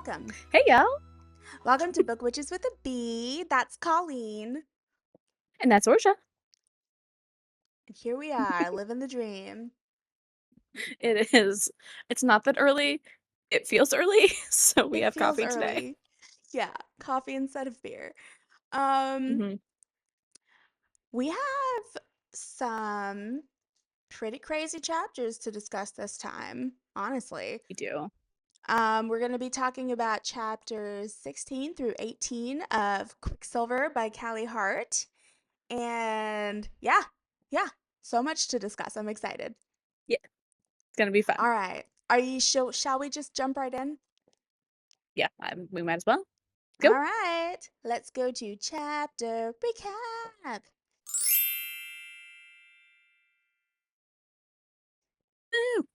welcome. Hey, y'all. Welcome to Book Witches with a B. That's Colleen. And that's Orsha. And here we are, living the dream. It is. It's not that early. It feels early, so we It have feels coffee today. early. Yeah, coffee instead of beer. Um, Hmm. we have some pretty crazy chapters to discuss this time, honestly. We do. We're going to be talking about chapters 16 through 18 of Quicksilver by Callie Hart. And yeah, so much to discuss. I'm excited. Yeah, it's gonna be fun. All right. Are you sure? Shall we just jump right in? Yeah, we might as well. All Go. right. Let's go to chapter recap. Woo.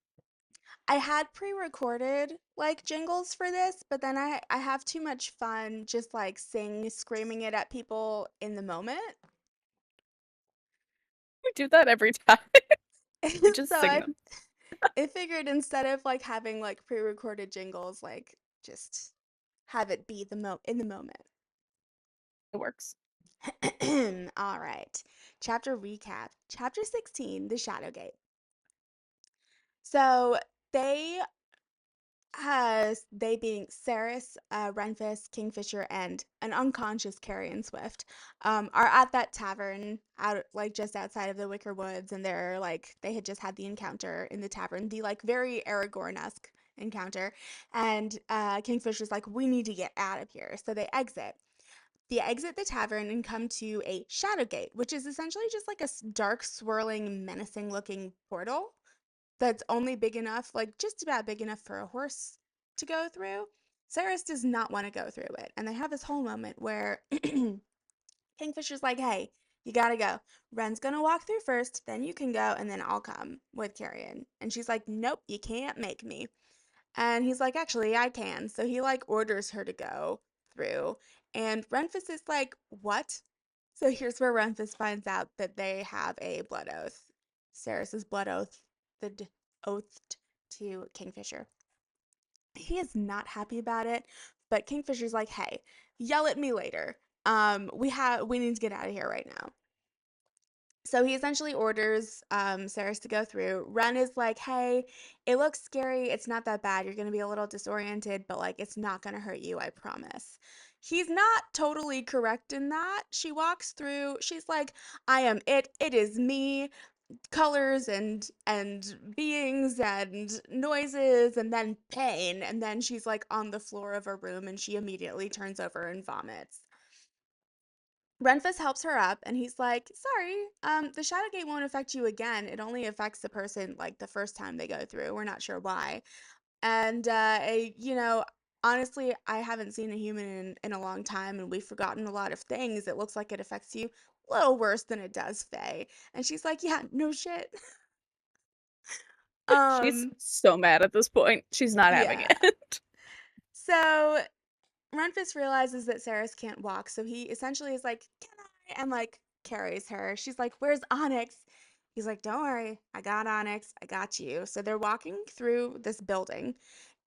I had pre-recorded like jingles for this, but then I have too much fun just like screaming it at people in the moment. We do that every time. We So just sing them. I figured instead of like having like pre-recorded jingles, like just have it be in the moment. It works. All right. Chapter recap. Chapter 16, The Shadowgate. So they they being Ceres, Renfis, Kingfisher, and an unconscious Carrion Swift, are at that tavern out like just outside of the Wicker Woods, and they're like they had just had the encounter in the tavern, the like very Aragorn-esque encounter, and Kingfisher's like, we need to get out of here, so they exit. They exit the tavern and come to a shadow gate, which is essentially just like a dark, swirling, menacing looking portal that's only big enough, like just about big enough for a horse to go through. Ceres does not want to go through it. And they have this whole moment where Kingfisher's like, hey, you gotta go. Ren's gonna walk through first, then you can go, and then I'll come with Carrion. And she's like, nope, you can't make me. And he's like, actually, I can. So he like orders her to go through. And Renfis is like, what? So here's where Renfis finds out that they have a blood oath. Ceres's blood oath, the oath to Kingfisher. He is not happy about it, but Kingfisher's like, hey, yell at me later. We need to get out of here right now. So he essentially orders Ceres to go through. Ren is like, hey, it looks scary. It's not that bad. You're going to be a little disoriented, but like, it's not going to hurt you. I promise. He's not totally correct in that. She walks through. She's like, I am it. It is me. Colors and beings and noises and then pain. And then she's like on the floor of a room and she immediately turns over and vomits. Renfis helps her up and he's like, sorry, the Shadowgate won't affect you again. It only affects the person like the first time they go through. We're not sure why. And, honestly, I haven't seen a human in a long time and we've forgotten a lot of things. It looks like it affects you a little worse than it does Faye. And she's like, yeah, no shit. She's Um, so mad at this point. She's not having yeah. it. So Renfis realizes that Ceres can't walk, so he essentially is like, can I? And like carries her. She's like, where's Onyx? He's like, don't worry, I got Onyx, I got you. So they're walking through this building,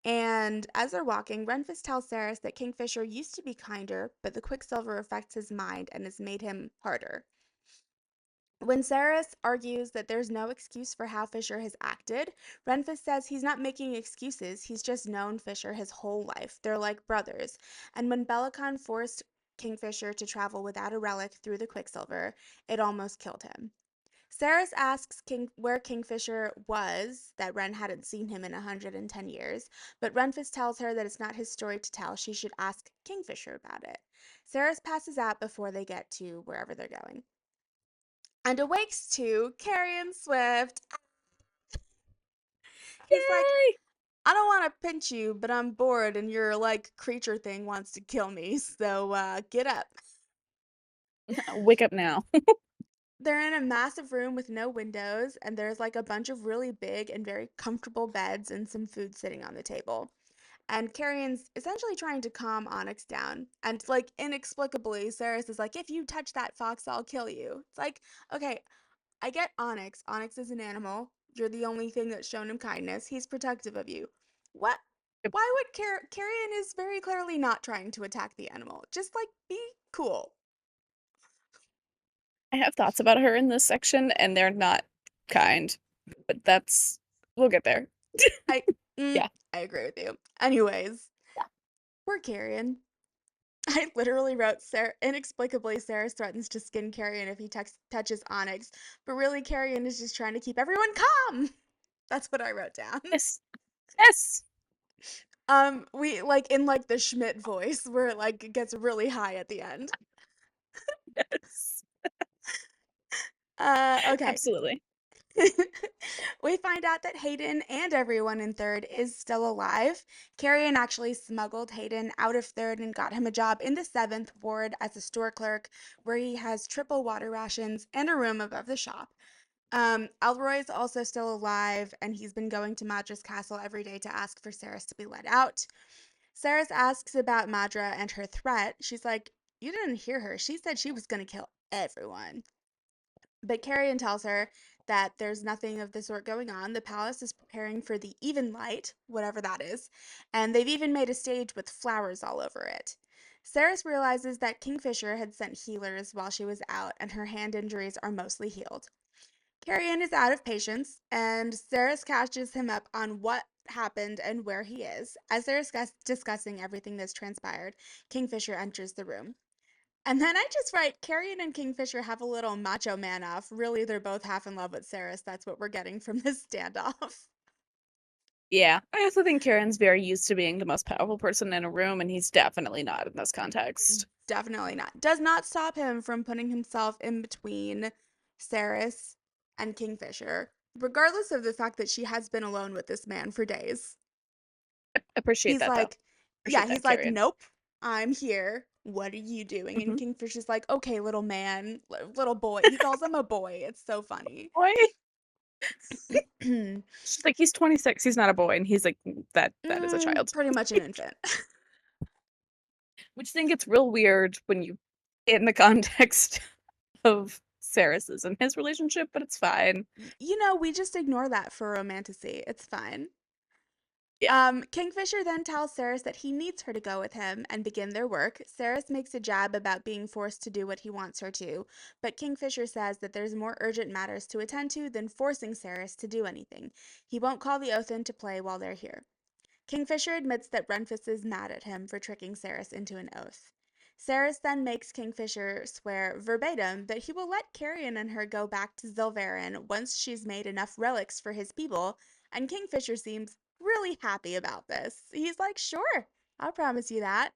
and as they're walking, Renfis tells Ceres that Kingfisher used to be kinder, but the Quicksilver affects his mind and has made him harder. When Ceres argues that there's no excuse for how Fisher has acted, Renfis says he's not making excuses, he's just known Fisher his whole life. They're like brothers. And when Bellicon forced Kingfisher to travel without a relic through the Quicksilver, it almost killed him. Ceres asks where Kingfisher was, that Ren hadn't seen him in 110 years, but Renfis tells her that it's not his story to tell. She should ask Kingfisher about it. Ceres passes out before they get to wherever they're going and awakes to Carrion Swift. He's like, Yay! I don't want to pinch you, but I'm bored and your like creature thing wants to kill me, so get up. Wake up now. They're in a massive room with no windows, and there's like a bunch of really big and very comfortable beds and some food sitting on the table. And Carrion's essentially trying to calm Onyx down. And like inexplicably, Ceres is like, if you touch that fox, I'll kill you. It's like, okay, I get Onyx. Onyx is an animal. You're the only thing that's shown him kindness. He's protective of you. What? Why would Carrion is very clearly not trying to attack the animal. Just like be cool. I have thoughts about her in this section, and they're not kind, but we'll get there. I mm, Yeah. I agree with you. Anyways, Yeah. poor Carrion. I literally wrote Sarah inexplicably Sarah threatens to skin Carrion if he touches Onyx, but really Carrion is just trying to keep everyone calm. That's what I wrote down. Yes. Yes. We like in like the Schmidt voice where it like gets really high at the end. Yes. Okay. Absolutely. We find out that Hayden and everyone in third is still alive. Carrion actually smuggled Hayden out of third and got him a job in the seventh ward as a store clerk, where he has triple water rations and a room above the shop. Elroy's also still alive, and he's been going to Madra's castle every day to ask for Saris to be let out. Saris asks about Madra and her threat. She's like, "You didn't hear her. She said she was going to kill everyone." But Carrion tells her that there's nothing of the sort going on. The palace is preparing for the even light, whatever that is, and they've even made a stage with flowers all over it. Saris realizes that Kingfisher had sent healers while she was out, and her hand injuries are mostly healed. Carrion is out of patience, and Saris catches him up on what happened and where he is. As they're discussing everything that's transpired, Kingfisher enters the room. And then I just write, Carrion and Kingfisher have a little macho man off. Really, they're both half in love with Saris. That's what we're getting from this standoff. Yeah. I also think Karen's very used to being the most powerful person in a room, and he's definitely not in this context. Definitely not. Does not stop him from putting himself in between Saris and Kingfisher, regardless of the fact that she has been alone with this man for days. Appreciate He's that though. like, yeah, Appreciate he's that, like, Karen. nope, I'm here. What are you doing? And Hmm. Kingfisher's like, okay, little man, little boy. He calls him a boy. It's so funny. Boy. She's like, he's 26, he's not a boy, and he's like, that is a child. Pretty much an infant. Which then gets real weird when you in the context of Saris's and his relationship, but it's fine. We just ignore that for romantasy. It's fine. Yeah. Kingfisher then tells Saris that he needs her to go with him and begin their work. Saris makes a jab about being forced to do what he wants her to, but Kingfisher says that there's more urgent matters to attend to than forcing Saris to do anything. He won't call the oath into play while they're here. Kingfisher admits that Renfus is mad at him for tricking Saris into an oath. Saris then makes Kingfisher swear verbatim that he will let Carrion and her go back to Zilverin once she's made enough relics for his people, and Kingfisher seems really happy about this. He's like, sure, I'll promise you that.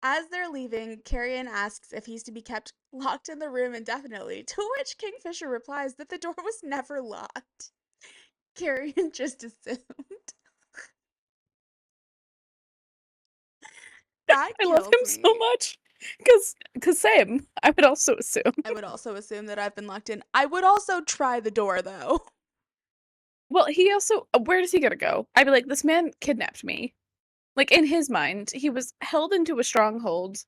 As they're leaving, Carrion asks if he's to be kept locked in the room indefinitely, to which Kingfisher replies that the door was never locked. Carrion just assumed. That I love him kills so me. much. Cause same. I would also assume. I would also assume that I've been locked in. I would also try the door though. Well, he also where does he gotta go? I'd be like, this man kidnapped me. Like in his mind, he was held into a stronghold,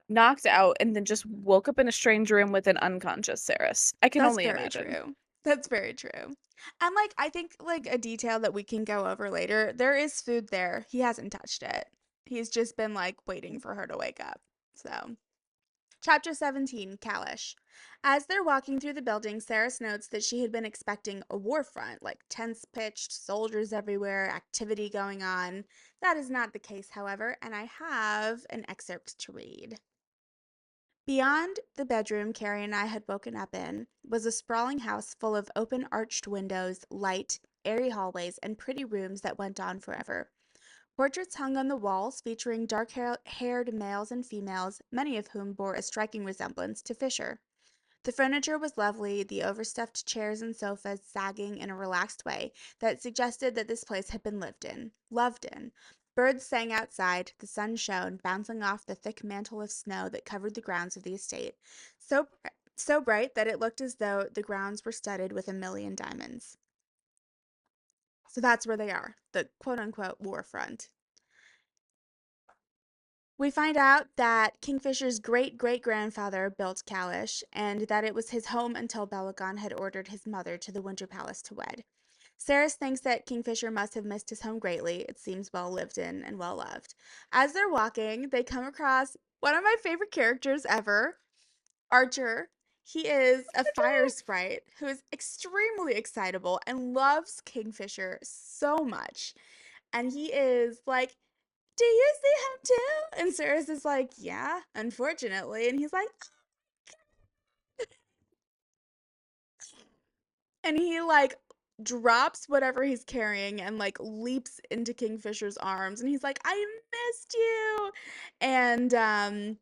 knocked out, and then just woke up in a strange room with an unconscious Saris. I can That's only very imagine. true. That's very true. And like I think like a detail that we can go over later, there is food there. He hasn't touched it. He's just been like waiting for her to wake up. So, Chapter 17, Kalish. As they're walking through the building, Saris notes that she had been expecting a war front, like tents pitched, soldiers everywhere, activity going on. That is not the case, however, and I have an excerpt to read. Beyond the bedroom Carrie and I had woken up in was a sprawling house full of open arched windows, light, airy hallways, and pretty rooms that went on forever. Portraits hung on the walls featuring dark haired males and females, many of whom bore a striking resemblance to Fisher. The furniture was lovely, the overstuffed chairs and sofas sagging in a relaxed way that suggested that this place had been lived in, loved in. Birds sang outside, the sun shone, bouncing off the thick mantle of snow that covered the grounds of the estate, so bright that it looked as though the grounds were studded with a million diamonds. So that's where they are, the quote unquote war front. We find out that Kingfisher's great great grandfather built Kalish, and that it was his home until Belagon had ordered his mother to the Winter Palace to wed. Ceres thinks that Kingfisher must have missed his home greatly. It seems well lived in and well loved. As they're walking, they come across one of my favorite characters ever, Archer. He is a fire sprite who is extremely excitable and loves Kingfisher so much. And he is like, "Do you see him too?" And Ceres is like, "Yeah, unfortunately." And he's like, and he like drops whatever he's carrying and like leaps into Kingfisher's arms and he's like, "I missed you." And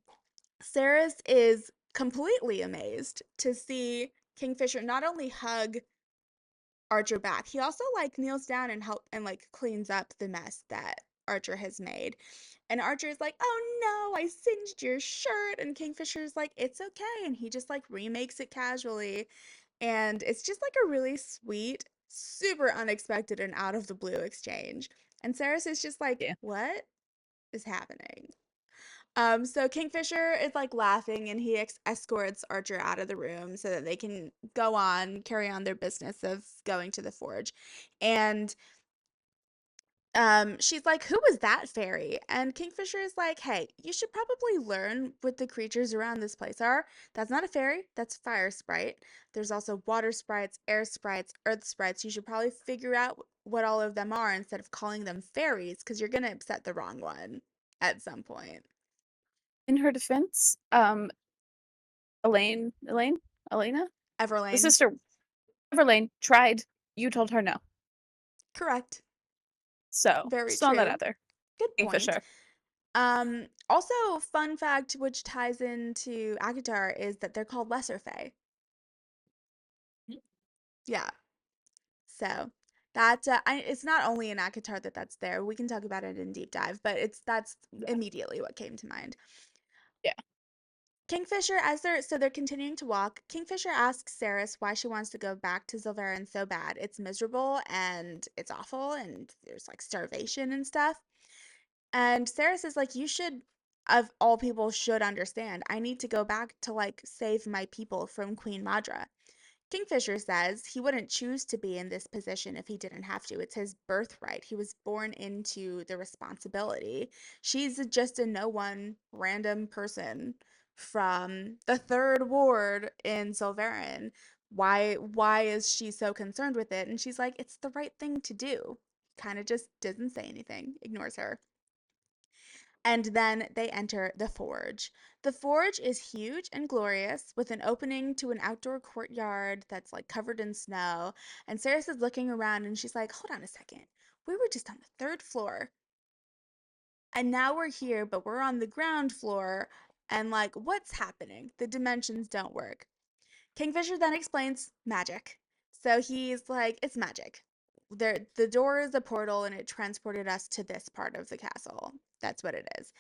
Ceres is completely amazed to see Kingfisher not only hug Archer back, he also like kneels down and help and like cleans up the mess that Archer has made. And Archer's like, "Oh no, I singed your shirt." And Kingfisher's like, "It's okay." And he just like remakes it casually. And it's just like a really sweet, super unexpected and out of the blue exchange. And Ceres is just like, Yeah. "What is happening?" So Kingfisher is like laughing and he escorts Archer out of the room so that they can go on, carry on their business of going to the forge. And she's like, "Who was that fairy?" And Kingfisher is like, "Hey, you should probably learn what the creatures around this place are. That's not a fairy, that's fire sprite. There's also water sprites, air sprites, earth sprites. You should probably figure out what all of them are instead of calling them fairies, because you're gonna upset the wrong one at some point." In her defense, Elena, the Everlane. sister of Elaine tried. You told her no. Correct. So Very just throwing that true. out there. Good point. Kingfisher. Also, fun fact which ties into Akatar is that they're called Lesser Fae. Yeah. So that it's not only in Akatar that that's there. We can talk about it in deep dive, but that's Yeah. immediately what came to mind. Yeah. Kingfisher, as they're continuing to walk, Kingfisher asks Ceres why she wants to go back to Zilverin so bad. It's miserable and it's awful and there's like starvation and stuff. And Ceres is like, "You should, of all people, should understand. I need to go back to like save my people from Queen Madra." Kingfisher says he wouldn't choose to be in this position if he didn't have to. It's his birthright. He was born into the responsibility. She's just a no one random person from the third ward in Silverin. Why is she so concerned with it? And she's like, "It's the right thing to do." Kind of just doesn't say anything, ignores her. And then they enter the forge. The forge is huge and glorious with an opening to an outdoor courtyard that's like covered in snow. And Ceres is looking around and she's like, "Hold on a second. We were just on the third floor and now we're here, but we're on the ground floor. And like, what's happening? The dimensions don't work." Kingfisher then explains magic. So he's like, "It's magic. The door is a portal and it transported us to this part of the castle. That's what it is."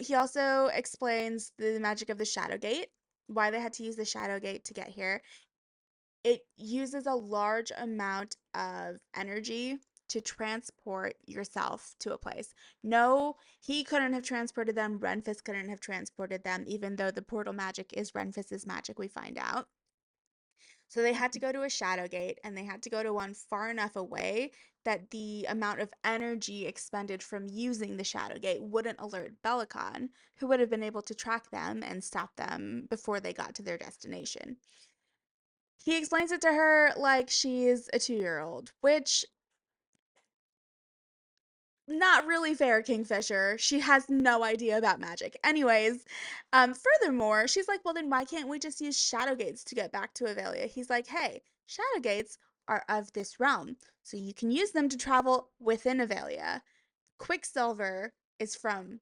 He also explains the magic of the Shadow Gate, why they had to use the Shadow Gate to get here. It uses a large amount of energy to transport yourself to a place. No, he couldn't have transported them. Renfis couldn't have transported them, even though the portal magic is Renfis's magic, we find out. So they had to go to a shadow gate and they had to go to one far enough away that the amount of energy expended from using the shadow gate wouldn't alert Belicon, who would have been able to track them and stop them before they got to their destination. He explains it to her like she's a 2-year-old, which not really fair, Kingfisher. She has no idea about magic. Anyways, furthermore, she's like, "Well, then why can't we just use shadow gates to get back to Avelia?" He's like, "Hey, shadow gates are of this realm, so you can use them to travel within Avelia. Quicksilver is from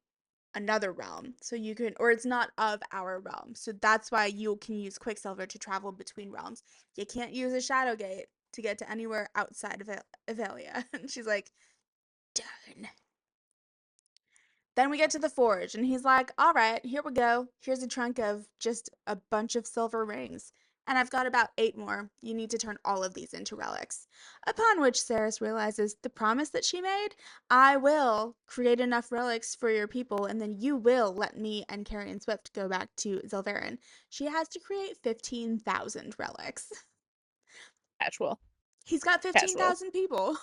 another realm, so you can, or it's not of our realm, so that's why you can use Quicksilver to travel between realms. You can't use a shadow gate to get to anywhere outside of Avelia." And she's like, "Darn." Then we get to the forge, and he's like, "All right, here we go. Here's a trunk of just a bunch of silver rings. And I've got about 8 more. You need to turn all of these into relics." Upon which Ceres realizes the promise that she made: "I will create enough relics for your people, and then you will let me and Carrie and Swift go back to Zilverin." She has to create 15,000 relics. Casual. He's got Casual. 15,000 people.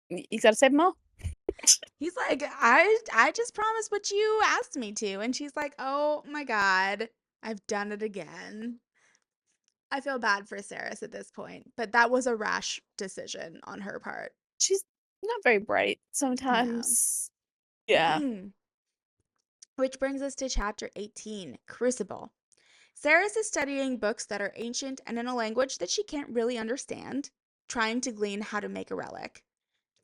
You gotta save them all. He's like, I just promised what you asked me to. And she's like, oh my God, I've done it again. I feel bad for Saris at this point, but that was a rash decision on her part. She's not very bright No. sometimes. Yeah. Which brings us to chapter 18, Crucible. Saris is studying books that are ancient and in a language that she can't really understand, trying to glean how to make a relic.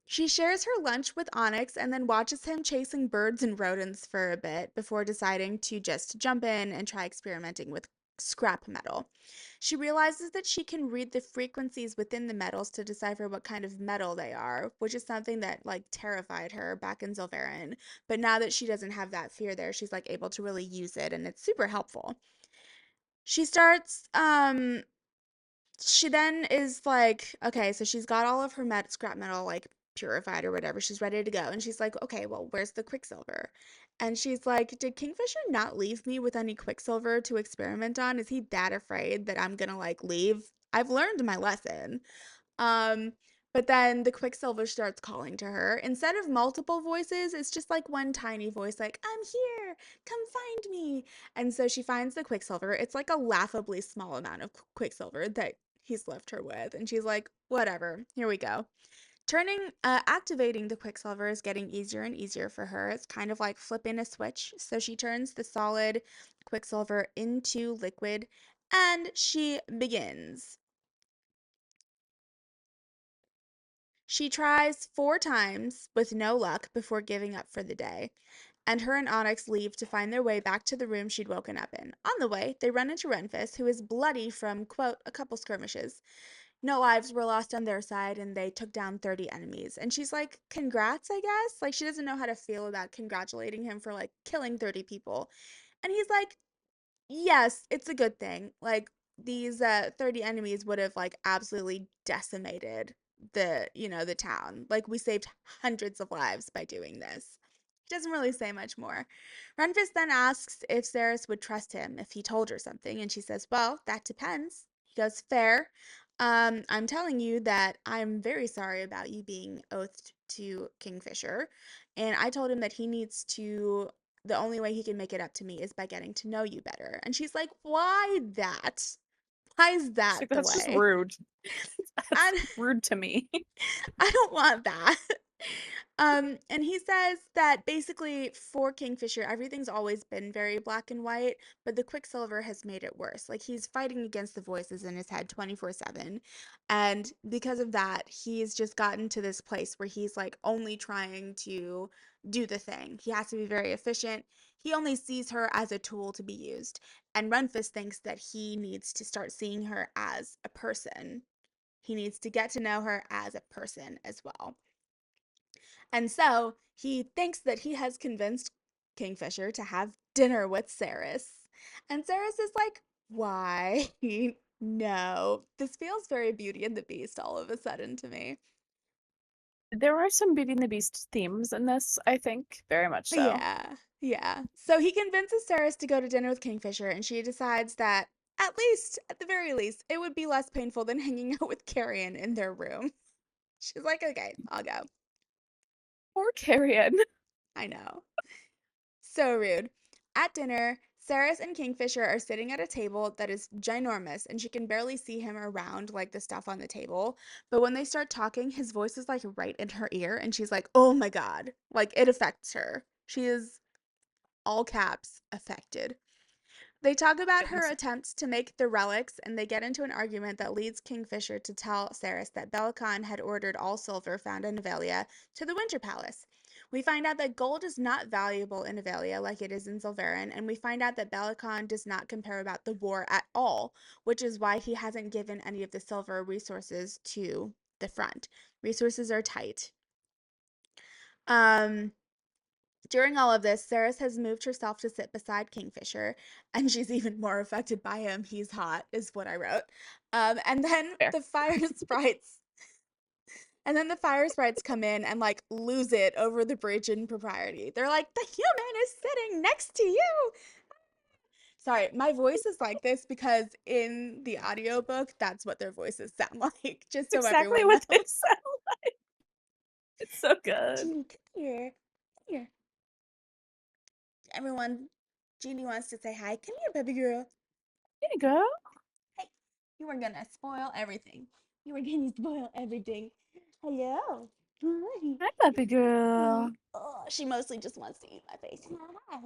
She shares her lunch with Onyx and then watches him chasing birds and rodents for a bit before deciding to just jump in and try experimenting with scrap metal. She realizes that she can read the frequencies within the metals to decipher what kind of metal they are, which is something that like terrified her back in Zilverin. But now that she doesn't have that fear there, she's like able to really use it and it's super helpful. She starts she then is like, okay, so she's got all of her scrap metal like purified or whatever. She's ready to go. And she's like, okay, well, where's the Quicksilver? And she's like, did Kingfisher not leave me with any Quicksilver to experiment on? Is he that afraid that I'm gonna like leave? I've learned my lesson. Um, but then the Quicksilver starts calling to her. Instead of multiple voices, it's just like one tiny voice, like, I'm here, come find me. And so she finds the Quicksilver. It's like a laughably small amount of Quicksilver that he's left her with. And she's like, whatever, here we go. Activating the Quicksilver is getting easier and easier for her. It's kind of like flipping a switch. So she turns the solid Quicksilver into liquid and she begins. She tries 4 times with no luck before giving up for the day, and her and Onyx leave to find their way back to the room she'd woken up in. On the way, they run into Renfis, who is bloody from, quote, a couple skirmishes. No lives were lost on their side, and they took down 30 enemies. And she's like, congrats, I guess? Like, she doesn't know how to feel about congratulating him for, like, killing 30 people. And he's like, yes, it's a good thing. Like these 30 enemies would have like absolutely decimated the town. Like we saved hundreds of lives by doing this. He doesn't really say much more. Renfis then asks if Saris would trust him if he told her something, and she says, "Well, that depends." He goes, "Fair. I'm telling you that I'm very sorry about you being oathed to Kingfisher, and I told him that he needs to the only way he can make it up to me is by getting to know you better." And she's like, why that? Why is She's that like, the that's just way? rude. That's I, rude to me. I don't want that. And he says that basically for Kingfisher, everything's always been very black and white, but the Quicksilver has made it worse. Like he's fighting against the voices in his head 24/7. And because of that, he's just gotten to this place where he's like only trying to do the thing. He has to be very efficient. He only sees her as a tool to be used. And Renfis thinks that he needs to start seeing her as a person. He needs to get to know her as a person as well. And so he thinks that he has convinced Kingfisher to have dinner with Saris. And Saris is like, why? No. This feels very Beauty and the Beast all of a sudden to me. There are some Beauty and the Beast themes in this, I think, very much so. Yeah, yeah. So he convinces Saris to go to dinner with Kingfisher, and she decides that, at least, at the very least, it would be less painful than hanging out with Carrion in their room. She's like, okay, I'll go. Poor Carrion. I know. So rude. At dinner, Saris and Kingfisher are sitting at a table that is ginormous, and she can barely see him around like the stuff on the table. But when they start talking, his voice is like right in her ear, and she's like, oh my God. Like it affects her. She is all caps affected. They talk about And her attempts to make the relics, and they get into an argument that leads Kingfisher to tell Saris that Bellicon had ordered all silver found in Avelia to the Winter Palace. We find out that gold is not valuable in Avelia like it is in Zilverin, and we find out that Bellicon does not care about the war at all, which is why he hasn't given any of the silver resources to the front. Resources are tight. Um, During all of this, Saris has moved herself to sit beside Kingfisher, and she's even more affected by him. He's hot, is what I wrote. And then fair. the fire sprites, and then the fire sprites come in and like lose it over the bridge in propriety. They're like, the human is sitting next to you. Sorry, my voice is like this because in the audiobook, that's what their voices sound like, just so Exactly everyone what they knows. sound like. It's so good. Jeannie, come here. Come here. Everyone, Jeannie wants to say hi. Come here, baby girl. There you go. Hey, you were gonna spoil everything. You were gonna spoil everything. Hello. Hi. Hi, puppy girl. Oh, she mostly just wants to eat my face. Hi.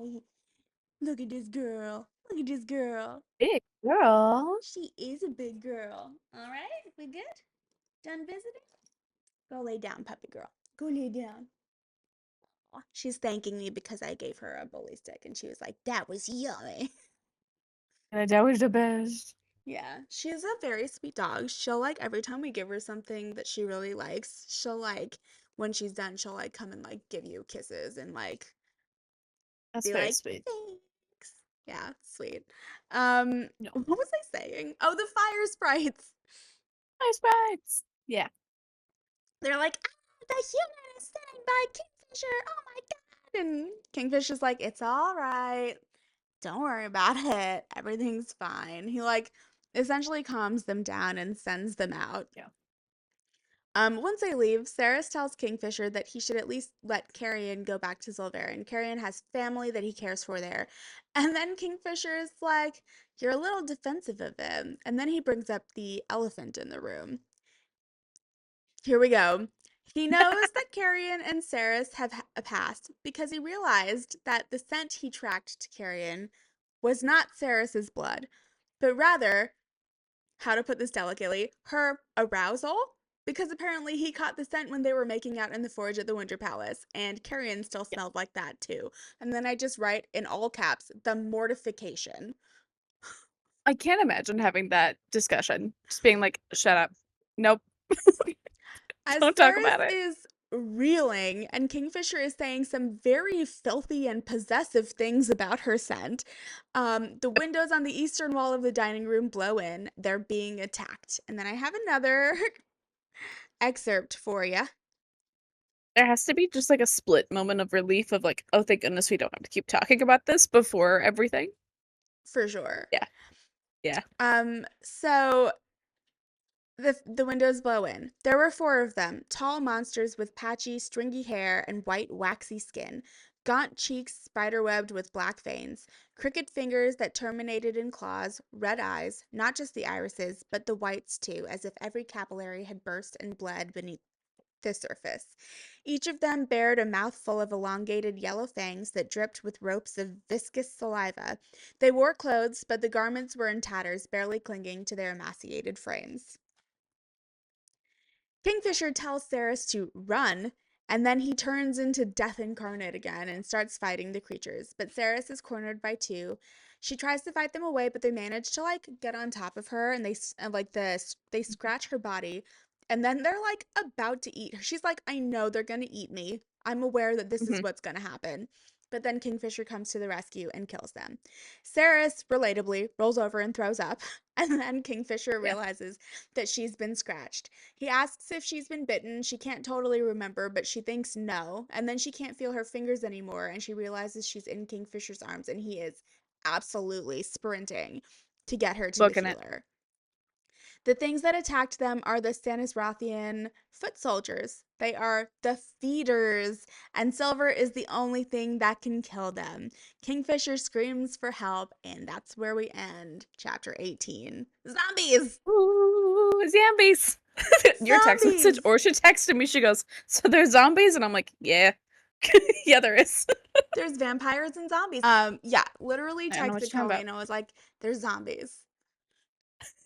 Look at this girl. Look at this girl. Big girl. She is a big girl. All right, we good? Done visiting? Go lay down, puppy girl. Go lay down. Aw, she's thanking me because I gave her a bully stick, and she was like, "That was yummy." That was the best. Yeah, she's a very sweet dog. She'll like every time we give her something that she really likes, she'll like when she's done, she'll like come and like give you kisses and like That's be very like, sweet. "Thanks." Yeah, sweet. No. What was I saying? Oh, the fire sprites. Nice bites. Yeah. They're like, "Ah, the human is standing by Kingfisher. Oh my God." And Kingfisher's like, "It's all right. Don't worry about it. Everything's fine." He like essentially calms them down and sends them out. Yeah. Once they leave, Saris tells Kingfisher that he should at least let Carrion go back to Zul'Varen. Carrion has family that he cares for there. And then Kingfisher is like, "You're a little defensive of him." And then he brings up the elephant in the room. Here we go. He knows that Carrion and Saris have a past because he realized that the scent he tracked to Carrion was not Saris's blood, but rather, how to put this delicately, her arousal. Because apparently he caught the scent when they were making out in the forge at the Winter Palace, and Carrion still Yeah. smelled like that too. And then I just write in all caps, the mortification. I can't imagine having that discussion. Just being like, shut up. Nope. As Don't talk Saris about it. is reeling and Kingfisher is saying some very filthy and possessive things about her scent, the windows on the eastern wall of the dining room blow in. They're being attacked. And then I have another excerpt for you, There has to be just like a split moment of relief of like, oh, thank goodness we don't have to keep talking about this before everything. for sure. Yeah. Yeah. So the windows blow in. There were four of them, tall monsters with patchy, stringy hair and white, waxy skin, gaunt cheeks spider-webbed with black veins, crooked fingers that terminated in claws, red eyes, not just the irises, but the whites too, as if every capillary had burst and bled beneath the surface. Each of them bared a mouthful of elongated yellow fangs that dripped with ropes of viscous saliva. They wore clothes, but the garments were in tatters, barely clinging to their emaciated frames. Kingfisher tells Ceres to run, and then he turns into Death Incarnate again and starts fighting the creatures. But Ceres is cornered by two. She tries to fight them away, but they manage to like get on top of her, and they scratch her body, and then they're like about to eat her. She's like, "I know they're gonna eat me. I'm aware that this is Hmm. what's gonna happen." But then Kingfisher comes to the rescue and kills them. Ceres, relatably, rolls over and throws up, and then Kingfisher Yeah. realizes that she's been scratched. He asks if she's been bitten. She can't totally remember, but she thinks no. And then she can't feel her fingers anymore, and she realizes she's in Kingfisher's arms, and he is absolutely sprinting to get her to the Booking it. healer. The things that attacked them are the Stanisrathian foot soldiers. They are the feeders, and silver is the only thing that can kill them. Kingfisher screams for help, and that's where we end chapter 18. Zombies! Ooh, zombies. Your text message, Zombies! or she texted me. She goes, "So there's zombies," and I'm like, "Yeah, yeah, there is." There's vampires and zombies. Yeah, literally I don't know what texted you're talking Callie about. and I was like, "There's zombies."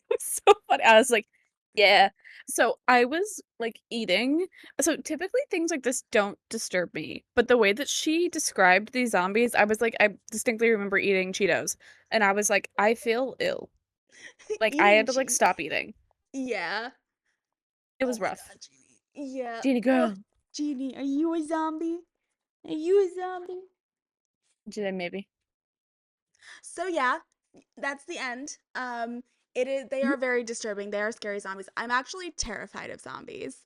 It's so funny. I was like, "Yeah." So I was like eating. So typically things like this don't disturb me, but the way that she described these zombies, I was like, I distinctly remember eating Cheetos, and I was like, I feel ill. Like I Eating had to like cheese. stop eating. Yeah. It Oh was my rough. God, Jeannie. Yeah. Jeannie Oh, girl. Jeannie, are you a zombie? Are you a zombie? Did I maybe? So yeah, that's the end. It is. They Mhm. are very disturbing. They are scary zombies. I'm actually terrified of zombies.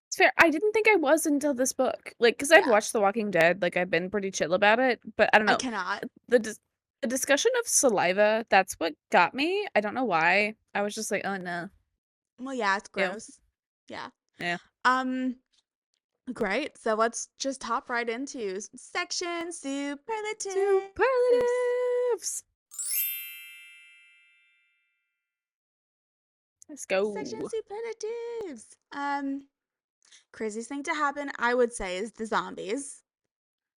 It's fair. I didn't think I was until this book. Like, because I've Yeah, watched The Walking Dead, like I've been pretty chill about it, but I don't I know. cannot. The The discussion of saliva, that's what got me. I don't know why. I was just like, "Oh, no. Well, yeah, it's Ew." gross. Yeah. Yeah. Um, great. So let's just hop right into section superlatives. Superlatives! Let's Section go. superlatives. Craziest thing to happen, I would say, is the zombies.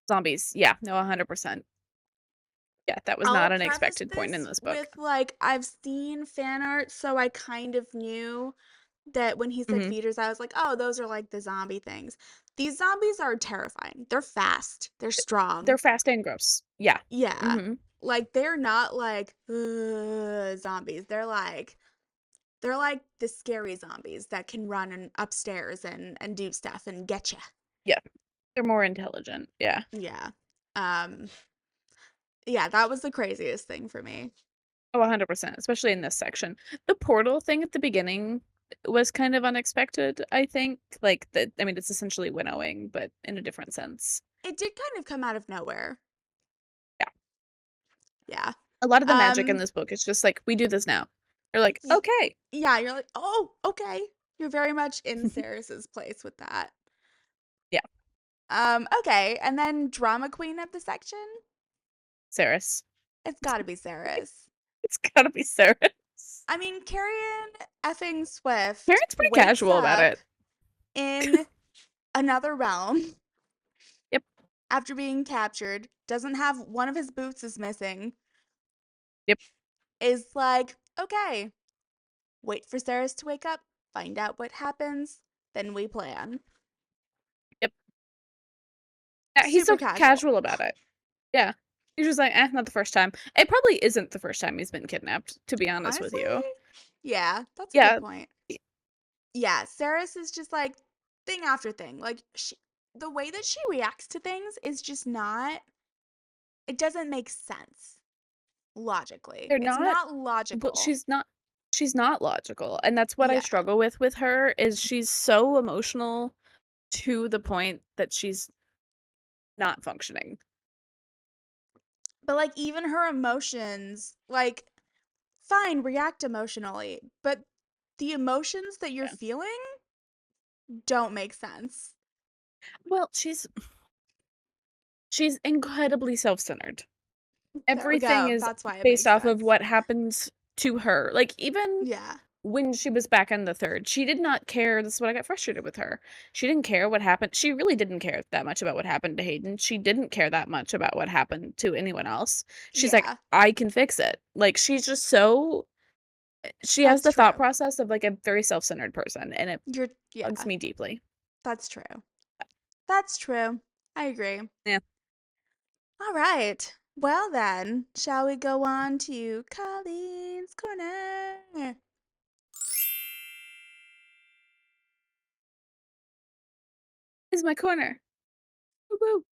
Zombies. Yeah, no, 100%. Yeah, that was I'll not an preface expected point in this this book. with like I've seen fan art, so I kind of knew that when he said Mhm. feeders, I was like, oh, those are like the zombie things. These zombies are terrifying. They're fast. They're They're strong. fast and gross. Yeah. Yeah. Mhm. Like they're not like zombies. They're like the scary zombies that can run upstairs and do stuff and get you. Yeah. They're more intelligent. Yeah. Yeah. Um yeah, that was the craziest thing for me. Oh, 100%, especially in this section. The portal thing at the beginning was kind of unexpected, I think. Like, I mean, it's essentially winnowing, but in a different sense. It did kind of come out of nowhere. Yeah. Yeah. A lot of the magic in Um this book is just like, we do this now. You're like, y- okay. yeah, you're like, "Oh, okay." You're very much in Saris's place with that. Yeah. Okay, and then drama queen of the section? Saris. It's got to be Saris. It's gotta be Saris. I mean, Carrion effing Swift Karen's pretty wakes casual about up it. in another realm Yep. after being captured, doesn't have one of his boots is missing, Yep. is like, okay, wait for Saris to wake up, find out what happens, then we plan. Yep. Yeah, he's Super so casual. casual about it. Yeah. He's just like, not the first time. It probably isn't the first time he's been kidnapped, to be honest with Honestly, you. yeah, that's a good Yeah. point. Yeah, Saris is just like thing after thing. Like the way that she reacts to things is just not it doesn't make sense logically. They're It's not not well, logical. she's not logical, and that's what I Yeah. struggle with her is she's so emotional to the point that she's not functioning. But like even her emotions, like fine, react emotionally, but the emotions that you're Yeah. feeling don't make sense. Well, she's incredibly self-centered. There we Everything go. is That's why it based makes off of sense. what happens to her. Like, even Yeah. when she was back on the third, she did not care. This is what I got frustrated with her. She didn't care what happened. She really didn't care that much about what happened to Hayden. She didn't care that much about what happened to anyone else. She's like, Yeah. I can fix it. Like, she's just so she has That's the thought true. process of like a very self-centered person, and it bugs Yeah, me deeply. that's true. That's true. I agree. Yeah. All right. Well then, shall we go on to Colleen's Corner? Is my corner. Woo-woo.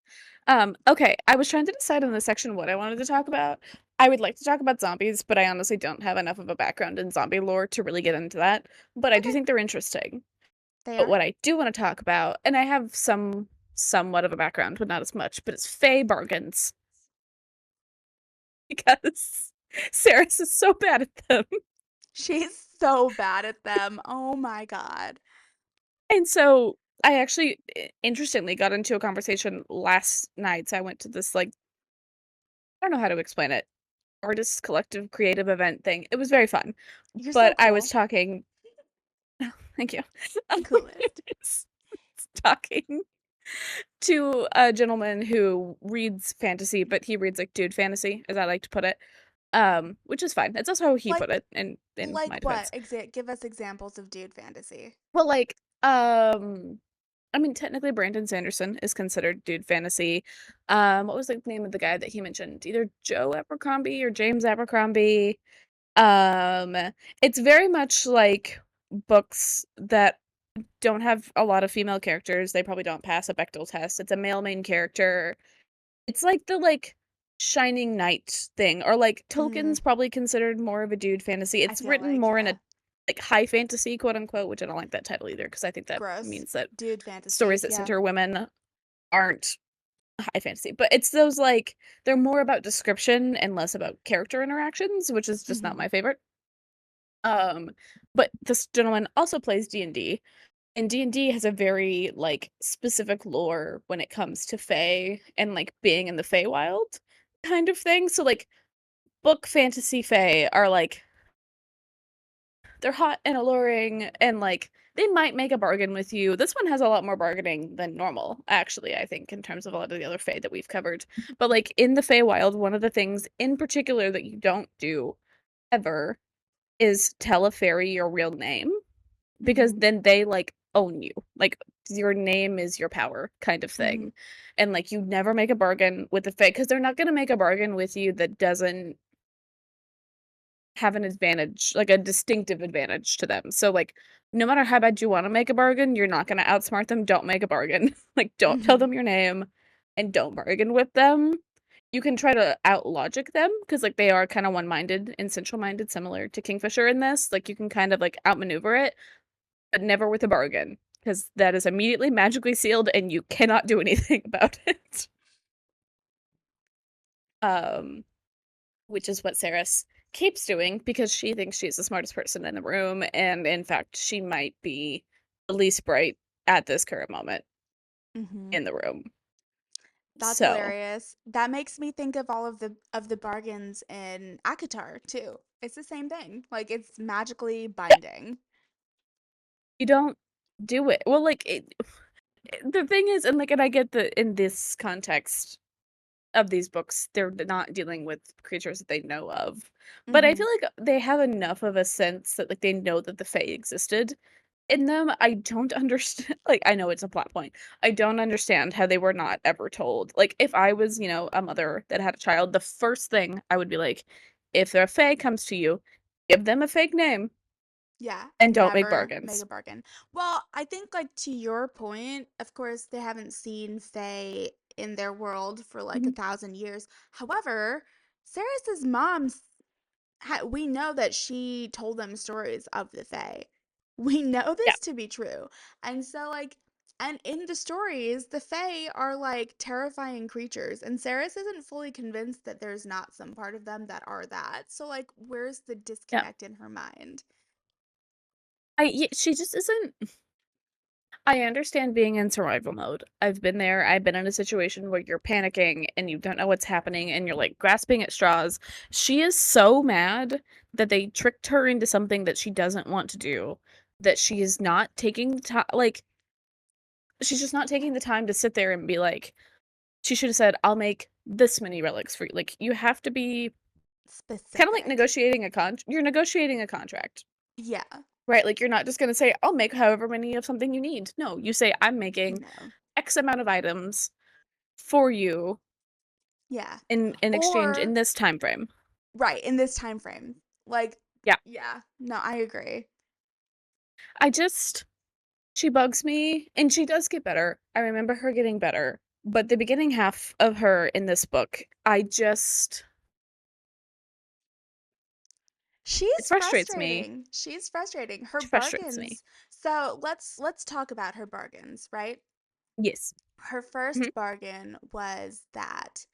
Okay, I was trying to decide in this section what I wanted to talk about. I would like to talk about zombies, but I honestly don't have enough of a background in zombie lore to really get into that. But I do Okay, think they're interesting. they But are. what I do want to talk about, and I have somewhat of a background, but not as much, but it's Fae bargains. Because Saris is so bad at them. She's so bad at them. Oh my God. And so I actually interestingly got into a conversation last night. So I went to this like I don't know how to explain it. Artists collective creative event thing. It was very fun. You're so But I was cool. talking thank you. I The coolest. was talking to a gentleman who reads fantasy, but he reads like dude fantasy, as I like to put it. Which is fine. It's also how he put Like, it in like my what? defense. Give us examples of dude fantasy. Well, like, I mean, technically Brandon Sanderson is considered dude fantasy. What was the name of the guy that he mentioned? Either Joe Abercrombie or James Abercrombie. Um, it's very much like books that don't have a lot of female characters. They probably don't pass a Bechdel test. It's a male main character. It's like the like Shining Knight thing, or like Mm, Tolkien's probably considered more of a dude fantasy. I It's feel written like, more in yeah. a like high fantasy, quote unquote, which I don't like that title either because I think that Gross. means that Dude stories fantasy. that Yeah. center women aren't. high fantasy, but it's those like they're more about description and less about character interactions, which is just not Hmm. my favorite. Um, but this gentleman also plays D&D, and D&D has a very like specific lore when it comes to Fae and like being in the Feywild kind of thing. So like book fantasy Fae are like they're hot and alluring and like they might make a bargain with you. This one has a lot more bargaining than normal, actually, I think, in terms of a lot of the other Fae that we've covered. But like in the Feywild, one of the things in particular that you don't do ever is tell a fairy your real name because Hmm. then they like own you. Like your name is your power kind of Hmm. thing. And like you never make a bargain with the Fae because they're not going to make a bargain with you that doesn't have an advantage, like a distinctive advantage to them. So like no matter how bad you want to make a bargain, you're not going to outsmart them. Don't make a bargain. Like don't tell Hmm. them your name and don't bargain with them. You can try to out logic them because like they are kind of one-minded and central-minded similar to Kingfisher in this. Like you can kind of like outmaneuver it, but never with a bargain because that is immediately magically sealed and you cannot do anything about it. Um which is what Saris keeps doing because she thinks she's the smartest person in the room, and in fact, she might be the least bright at this current moment Hmm. in the room. That's So hilarious. That makes me think of all of the bargains in Akatar too. It's the same thing. Like it's magically yeah, binding. you don't do it. Well, like the thing is, and like, and I get that in this context of these books, they're not dealing with creatures that they know of, but I Hmm. feel like they have enough of a sense that like they know that the Fae existed in them. I don't understand like, I know it's a plot point. I don't understand how they were not ever told. Like, if I was, you know, a mother that had a child, the first thing I would be like, if their fae comes to you, give them a fake name Yeah, and and don't make never make a bargains. bargain. Well, I think like to your point, of course, they haven't seen Faye in their world for like a Mhm. 1,000 years. However, Sarah's mom, we know that she told them stories of the Fae. We know Yeah, this to be true. And so, like, and in the stories, the Fae are like terrifying creatures, and Saris isn't fully convinced that there's not some part of them that are that. So, like, where's the yeah. disconnect in her mind? She just isn't. I understand being in survival mode. I've been there. I've been in a situation where you're panicking and you don't know what's happening and you're like grasping at straws. She is so mad that they tricked her into something that she doesn't want to do, that she is not taking the time. Like, she's just not taking the time to sit there and be like, she should have said, I'll make this many relics for you. Like, you have to be kind of like Specific. you're negotiating a contract. Yeah. Right? Like, you're not just gonna say, I'll make however many of something you need. No, you say, I'm making No. X amount of items for you Yeah. in exchange in Or this time frame. right, in this time frame. Like, Yeah. yeah. No, I agree. I just she bugs me and she does get better. I remember her getting better. But the beginning half of her in this book, it She's frustrates me. frustrating. She's frustrating. Her She frustrates me. bargains. So, let's talk about her bargains, right? Yes. Her Mhm. first bargain was that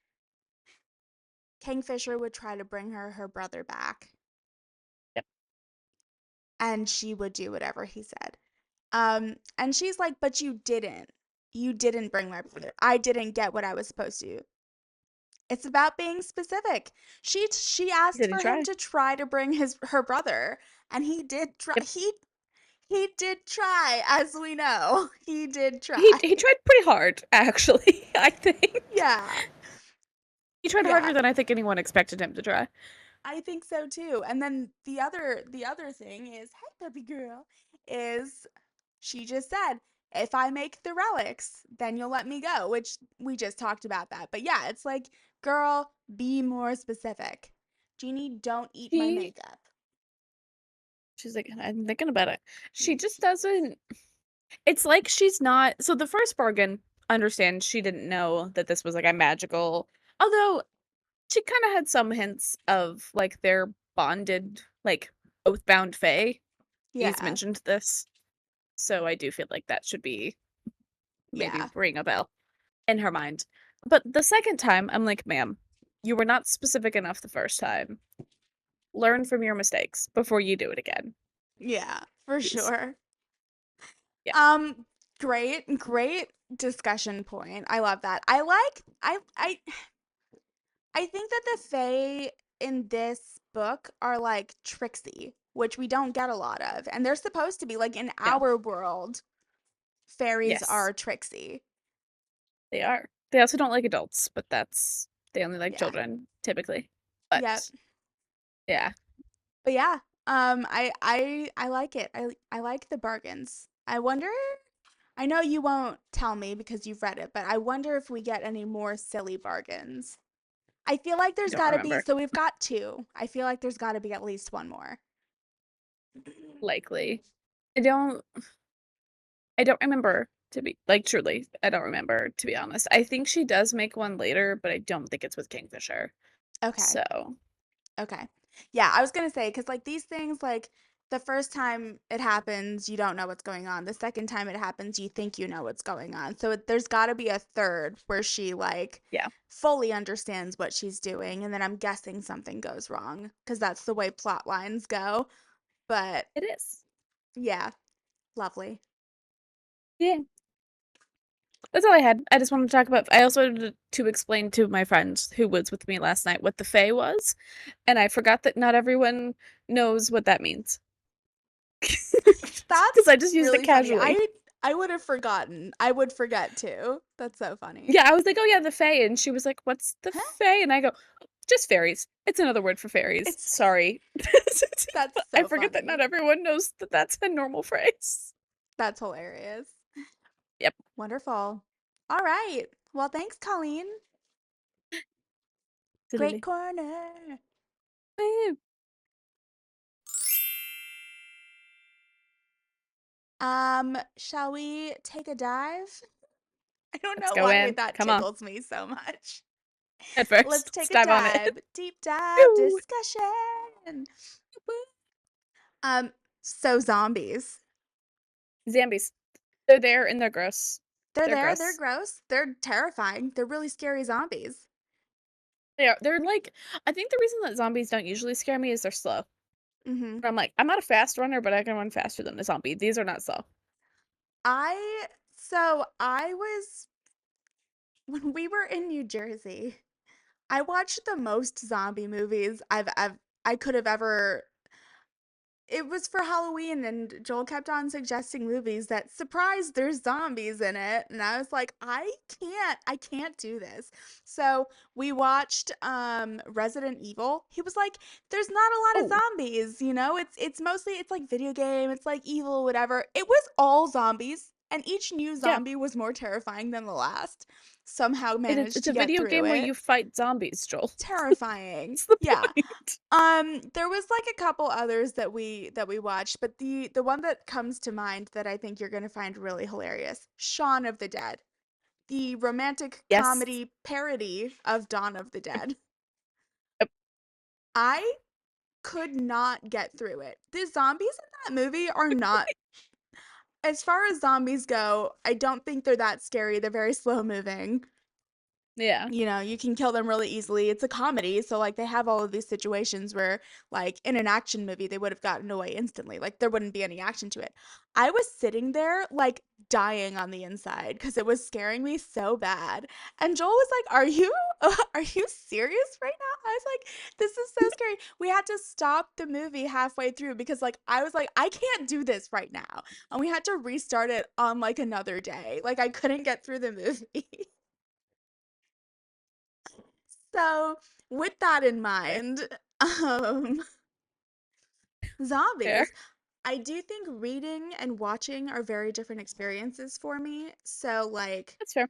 Kingfisher would try to bring her brother back Yep. and she would do whatever he said. And she's like, "But you didn't. You didn't bring my brother. I didn't get what I was supposed to." It's about being specific. She asked Did he for him try? to try to bring her brother, and he did try. Yep. He did try, as we know. He did He try. tried pretty hard, actually, I think. Yeah. He tried Yeah. harder than I think anyone expected him to try. I think so too. And then the other thing is, hey baby girl, is she just said, if I make the relics, then you'll let me go, which we just talked about that. But yeah, it's like, girl, be more specific. Jeannie, don't eat my She makeup. she's like, I'm thinking about it. She just doesn't it's like she's not so the first bargain, understand she didn't know that this was like a magical although she kind of had some hints of like their bonded, like oath-bound fae. He's Yeah. mentioned this. So I do feel like that should be maybe Yeah. ring a bell in her mind. But the second time, I'm like, ma'am, you were not specific enough the first time. Learn from your mistakes before you do it again, Yeah, for please. sure. Yeah, Um, great discussion point. I love that. I think that the Fae in this book are like tricksy, which we don't get a lot of. And they're supposed to be like in no, our world, fairies yes, are tricksy. they are. They also don't like adults, but they only like Yeah. children typically. Yep. But yeah, But yeah, I like it. I like the bargains. I wonder, I know you won't tell me because you've read it, but I wonder if we get any more silly bargains. I feel like I there's don't got to be, remember. so we've got two. I feel like there's got to be at least one more. Likely. I don't I don't remember to be like truly. I don't remember to be honest. I think she does make one later, but I don't think it's with Kingfisher. Okay. So, Okay. Yeah, I was gonna say, because like these things, like the first time it happens, you don't know what's going on. The second time it happens, you think you know what's going on. So there's got to be a third where she like yeah, fully understands what she's doing, and then I'm guessing something goes wrong because that's the way plot lines go. But it is. yeah, lovely. Yeah. That's all I had. I just wanted to talk about I also wanted to explain to my friend who was with me last night what the Fae was, and I forgot that not everyone knows what that means. Because That's I just used it really funny. casually. I would have forgotten. I would forget too. That's so funny. Yeah, I was like, "Oh yeah, the Fae," and she was like, "What's the Huh? Fae?" And I go, "Just fairies. It's another word for fairies. It's Sorry." that's I so forget that not funny. everyone knows that that's a normal phrase. That's hilarious. Yep. Wonderful. All right. Well, thanks, Colleen. Great Absolutely. corner. Woo. Shall we take a dive? I don't Let's know go why in. that Come on. tickles me so much. Head Let's first. Let's take a dive on it. dive. Deep dive Woo. discussion. Um, so zombies. Zombies. They're there and they're gross. They're They're there, they're gross. gross, they're terrifying. They're really scary zombies. They are. They're like. I think the reason that zombies don't usually scare me is they're slow. Mhm. I'm like, I'm not a fast runner, but I can run faster than a zombie. These are not slow. I so I was when we were in New Jersey, I watched the most zombie movies I could have ever. It was for Halloween, and Joel kept on suggesting movies that surprise there's zombies in it, and I was like, I can't do this. So we watched Resident Evil. He was like, there's not a lot of Oh, zombies, you know? It's mostly it's like video game, it's like evil, whatever. It was all zombies, and each new yeah. zombie was more terrifying than the last. Somehow managed It's to a get video through game where it. you fight zombies, Joel. Terrifying. That's the Yeah. point. There was like a couple others that we watched, but the one that comes to mind that I think you're gonna find really hilarious, Shaun of the Dead, the romantic Yes. comedy parody of Dawn of the Dead. Yep. I could not get through it. The zombies in that movie are not, as far as zombies go, I don't think they're that scary. They're very slow moving. Yeah. You know, you can kill them really easily. It's a comedy, so like they have all of these situations where like in an action movie they would have gotten away instantly. Like there wouldn't be any action to it. I was sitting there like dying on the inside because it was scaring me so bad. And Joel was like, are you serious right now?" I was like, "This is so scary." We had to stop the movie halfway through because like I was like, "I can't do this right now." And we had to restart it on like another day. Like I couldn't get through the movie. So, with that in Fair. mind, um, Fair. zombies, I do think reading and watching are very different experiences for me. So, like, That's fair.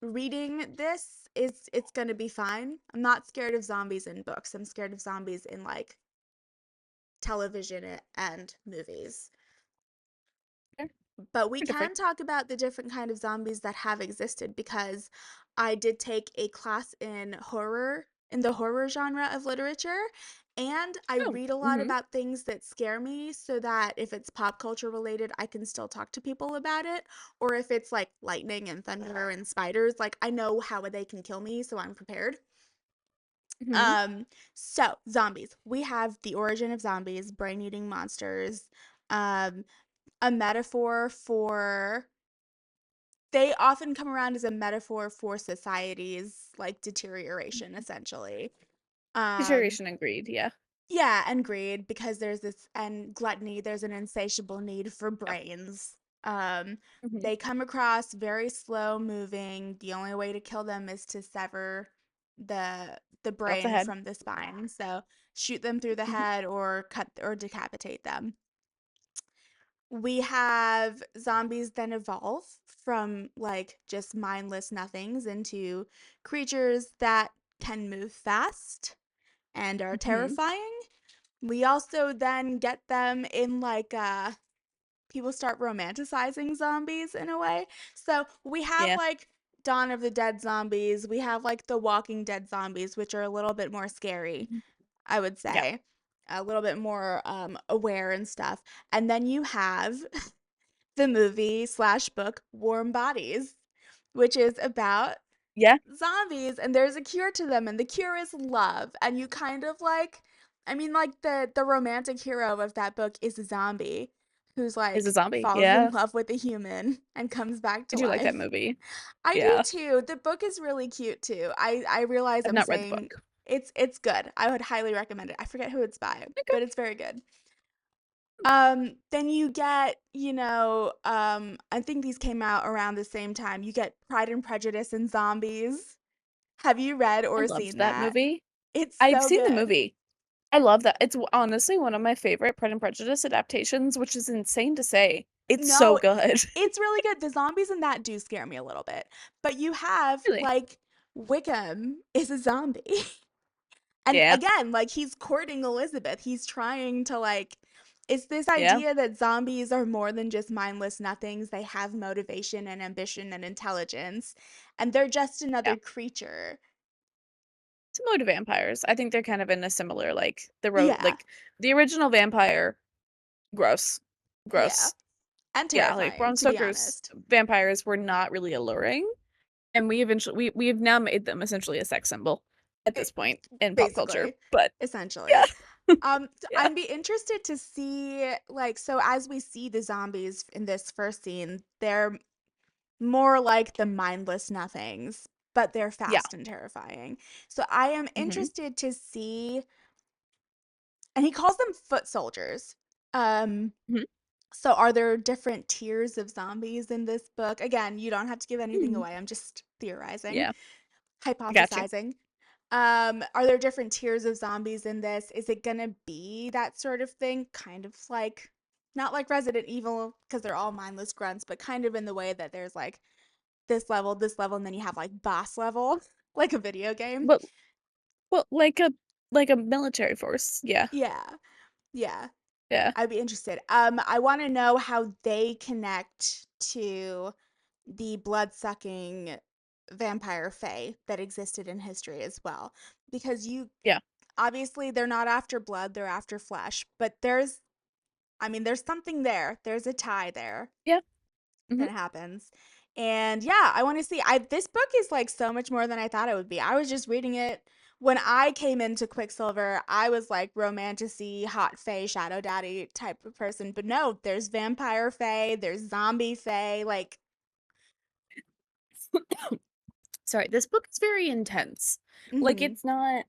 reading this is it's gonna be fine. I'm not scared of zombies in books. I'm scared of zombies in like television and movies. Fair. But we We're different. can talk about the different kind of zombies that have existed because I did take a class in horror in the horror genre of literature. And I Oh, read a lot mhm. about things that scare me so that if it's pop culture related, I can still talk to people about it. Or if it's like lightning and thunder and spiders, like I know how they can kill me, so I'm prepared. Mhm. Um, so zombies. We have the origin of zombies, brain-eating monsters, um, a metaphor for they often come around as a metaphor for society's like deterioration essentially. Um Deterioration and greed, yeah. yeah, and greed because there's this and gluttony, there's an insatiable need for Yep. brains. Um Mhm. they come across very slow moving. The only way to kill them is to sever the Off the brain head. from the spine. So shoot them through the Mhm. head or cut or decapitate them. We have zombies then evolve from like just mindless nothings into creatures that can move fast and are Mhm. terrifying. We also then get them in like people start romanticizing zombies in a way. So we have Yeah. like Dawn of the Dead zombies, we have like the Walking Dead zombies, which are a little bit more scary, Mhm. I would Yeah. say. A little bit more aware and stuff. And then you have the movie slash book Warm Bodies, which is about Yeah. zombies and there's a cure to them and the cure is love. And you kind of like I mean like the romantic hero of that book is a zombie who's Is a like zombie, falls in yeah. love with a human and comes back I to do like that life. movie. I do Yeah. too. The book is really cute too. I realize I've I'm not read the saying book. it's good. I would highly recommend it. I forget who it's by, Okay. but it's very good. Then you get, I think these came out around the same time. You get Pride and Prejudice and Zombies. Have you read I or loved seen that that? movie. It's I've so seen the good. movie. I love that. It's honestly one of my favorite Pride and Prejudice adaptations, which is insane to say. It's so No, good. it's really good. The zombies in that do scare me a little bit. But you have Really? like Wickham is a zombie. And Yeah. again, like he's courting Elizabeth. He's trying to like it's this Yeah. idea that zombies are more than just mindless nothings. They have motivation and ambition and intelligence, and they're just Yeah. another creature. Similar to vampires. I think they're kind of in a similar Yeah. like the original vampire, gross. Yeah. Gross. And Yeah, like terrifying, Bram to be Stoker's honest. vampires were not really alluring, and we've now made them essentially a sex symbol at It, this point in pop culture. basically, But essentially. yeah. Yeah. I'd be interested to see like so as we see the zombies in this first scene, they're more like the mindless nothings, but they're Yeah. fast and terrifying. So I am Mhm. interested to see, and he calls them foot soldiers. Um, Mhm. so are there different tiers of zombies in this book? Again, you don't have to give anything Mhm. away. I'm just theorizing, Yeah. I got you. hypothesizing. Are there different tiers of zombies in this? Is it gonna be that sort of thing? Kind of like not like Resident Evil because they're all mindless grunts, but kind of in the way that there's like this level, and then you have like boss level, like a video game. But well, like a military force. Yeah. Yeah, yeah. Yeah. I'd be interested. I want to know how they connect to the blood-sucking vampire fae that existed in history as well. Because you Yeah. obviously they're not after blood, they're after flesh, but I mean, there's something there. There's a tie there. Yeah. Mhm. That happens. And yeah, I want to see. I this book is like so much more than I thought it would be. I was just reading it when I came into Quicksilver. I was like romanticy, hot fae, shadow daddy type of person. But no, there's vampire fae, there's zombie fae. Like, Sorry, this book is very intense. Like mm-hmm. it's not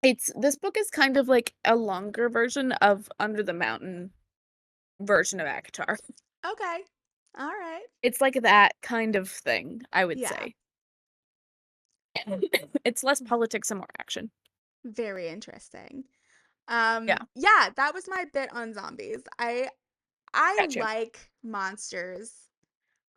it's this book is kind of like a longer version of Under the Mountain version of Akatar. Okay, all right, It's like that kind of thing, I would yeah, say. It's less politics and more action. very interesting. Yeah. Yeah, that was my bit on zombies. I Gotcha. like monsters.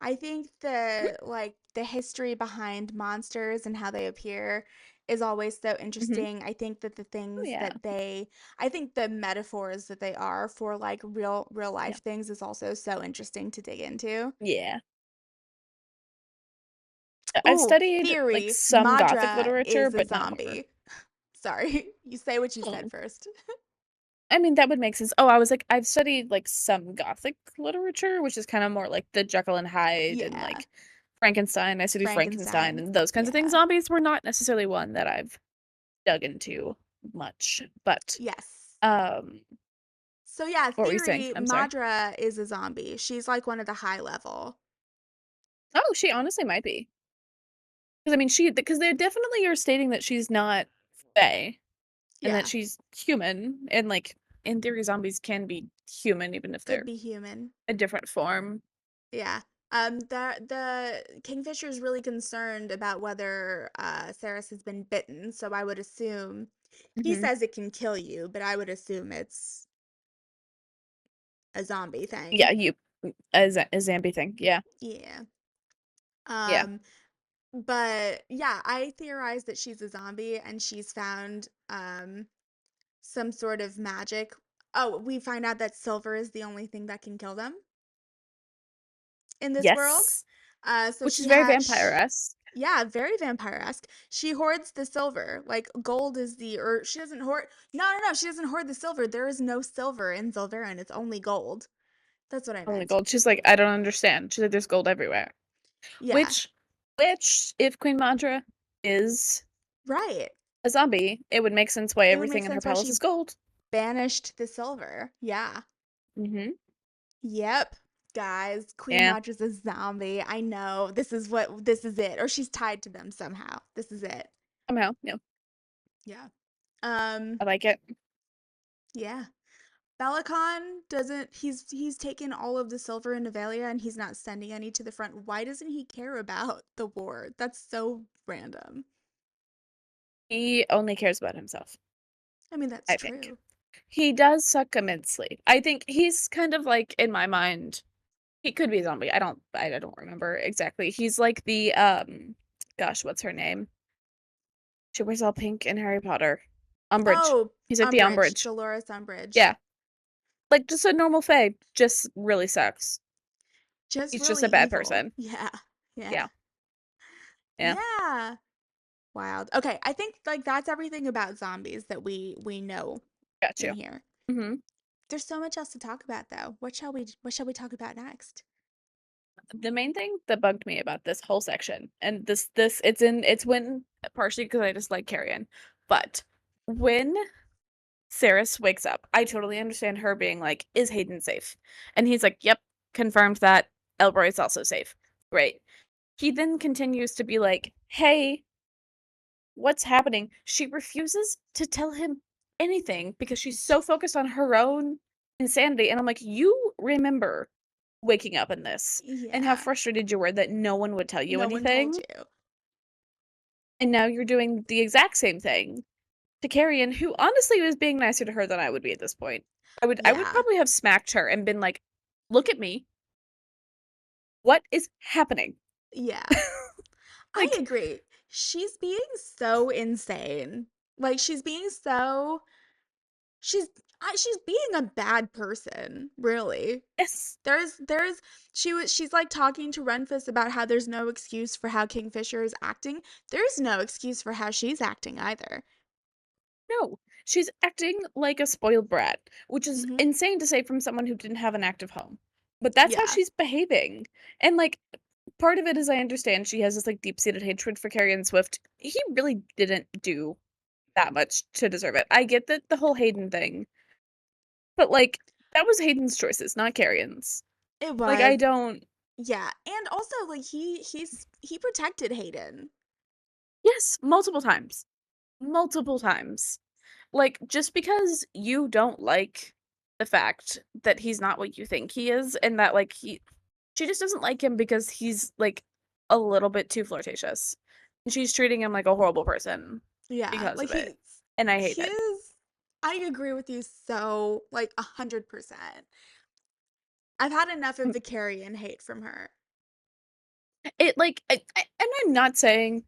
I think Mhm. the history behind monsters and how they appear is always so Mhm. interesting. I think that the Oh things yeah. that I think the metaphors that they are for like real Yeah. life things is also so interesting to dig into. Yeah. I've Ooh, studied like theory. some gothic Madra literature, is a but not more. zombie. Sorry. You say what you said Hmm. first. I mean, that would make sense. Oh, I was like, I've studied like some gothic literature, which is kind of more like the Jekyll and Hyde and Yeah. like Frankenstein. I studied Frankenstein Frankenstein. and those kinds of things. Yeah. Zombies were not necessarily one that I've dug into much, but Yes. um, So yeah, what were you saying? theory, I'm sorry. Madra is a zombie. She's like one of the high level. Oh, she honestly might be. Because I mean, because they definitely are stating that she's not Fae and that Yeah. she's human, and like in theory, zombies can be human even if Could they're be human. a different form. Yeah. The Kingfisher is really concerned about whether Ceres has been bitten, so I would assume he Hmm. says it can kill you, but I would assume it's a zombie Yeah, thing. you a zombie thing. Yeah, Yeah. yeah. Um, but yeah, I theorize that she's a zombie and she's found some sort of magic. Oh, we find out that silver is the only thing that can kill them in this world. Yes, So which she is very had, vampire-esque. yeah, very vampire-esque. She hoards the silver. Like gold is or she doesn't hoard. No, no, no. She doesn't hoard the silver. There is no silver in Silverin. It's only gold. That's what I Only meant. gold. She's like, I don't understand. She's like, there's gold everywhere. Yeah, Which, which, if Queen Mandra is right. a zombie, it would make sense why It would make everything in her sense why palace she is gold. banished the silver. Yeah. Hmm. Yep. Guys, Queen Yeah, Madra's a zombie. I know. This is it. Or she's tied to them somehow. This is it. somehow. Yeah, Yeah. Um, I like it. yeah. Bellicon doesn't he's taken all of the silver in Nevalia and he's not sending any to the front. Why doesn't he care about the war? That's so random. He only cares about himself, I mean, that's I think. true. He does suck immensely. I think he's kind of like, in my mind, he could be a zombie. I don't remember exactly. He's like the gosh, what's her name? She wears all pink in Harry Potter. Umbridge. Oh, He's like the Umbridge, Umbridge. Dolores Umbridge. Yeah. Like just a normal fae. Just really sucks. Just He's just really a bad evil. person. Yeah. Yeah. Yeah. Yeah. Yeah. Wild. Okay, I think like that's everything about zombies that we know Got in you. here. Hmm. There's so much else to talk about though. What shall we talk about next? The main thing that bugged me about this whole section, and it's when partially because I just like Carrion, but when Saris wakes up, I totally understand her being like, "Is Hayden safe?" And he's like, "Yep, confirmed that Elroy is also safe." Great. He then continues to be like, "Hey, what's happening?" She refuses to tell him anything because she's so focused on her own insanity. And I'm like, you remember waking up in this and how Yeah. frustrated you were that no one would tell you No one told anything. you. And now you're doing the exact same thing to Carrion, who honestly was being nicer to her than I would be at this point. I would Yeah. probably have smacked her and been like, look at me. What is happening? Yeah. I Like, agree. She's being so insane. Like she's she's being a bad person, really. yes. She's like talking to Renfus about how there's no excuse for how Kingfisher is acting. There's no excuse for how she's acting either. No, she's acting like a spoiled brat, which is Mhm. insane to say from someone who didn't have an active home. But that's how Yeah. she's behaving. And like part of it is I understand she has this like deep-seated hatred for Carrie and Swift. He really didn't do that much to deserve it. I get that the whole Hayden thing, but like that was Hayden's choices, not Carrion's. It Like I was. don't. Yeah. And also like he protected Hayden. Yes, multiple times. Multiple times. Like, just because you don't like the fact that he's not what you think he is, and that, like, she just doesn't like him because he's, like, a little bit too flirtatious. And she's treating him like a horrible person Yeah. because Like of it. And I hate it. he's I agree with you so like 100%. I've had enough of Mm, the Carrion hate from her. It, like, and I'm not saying,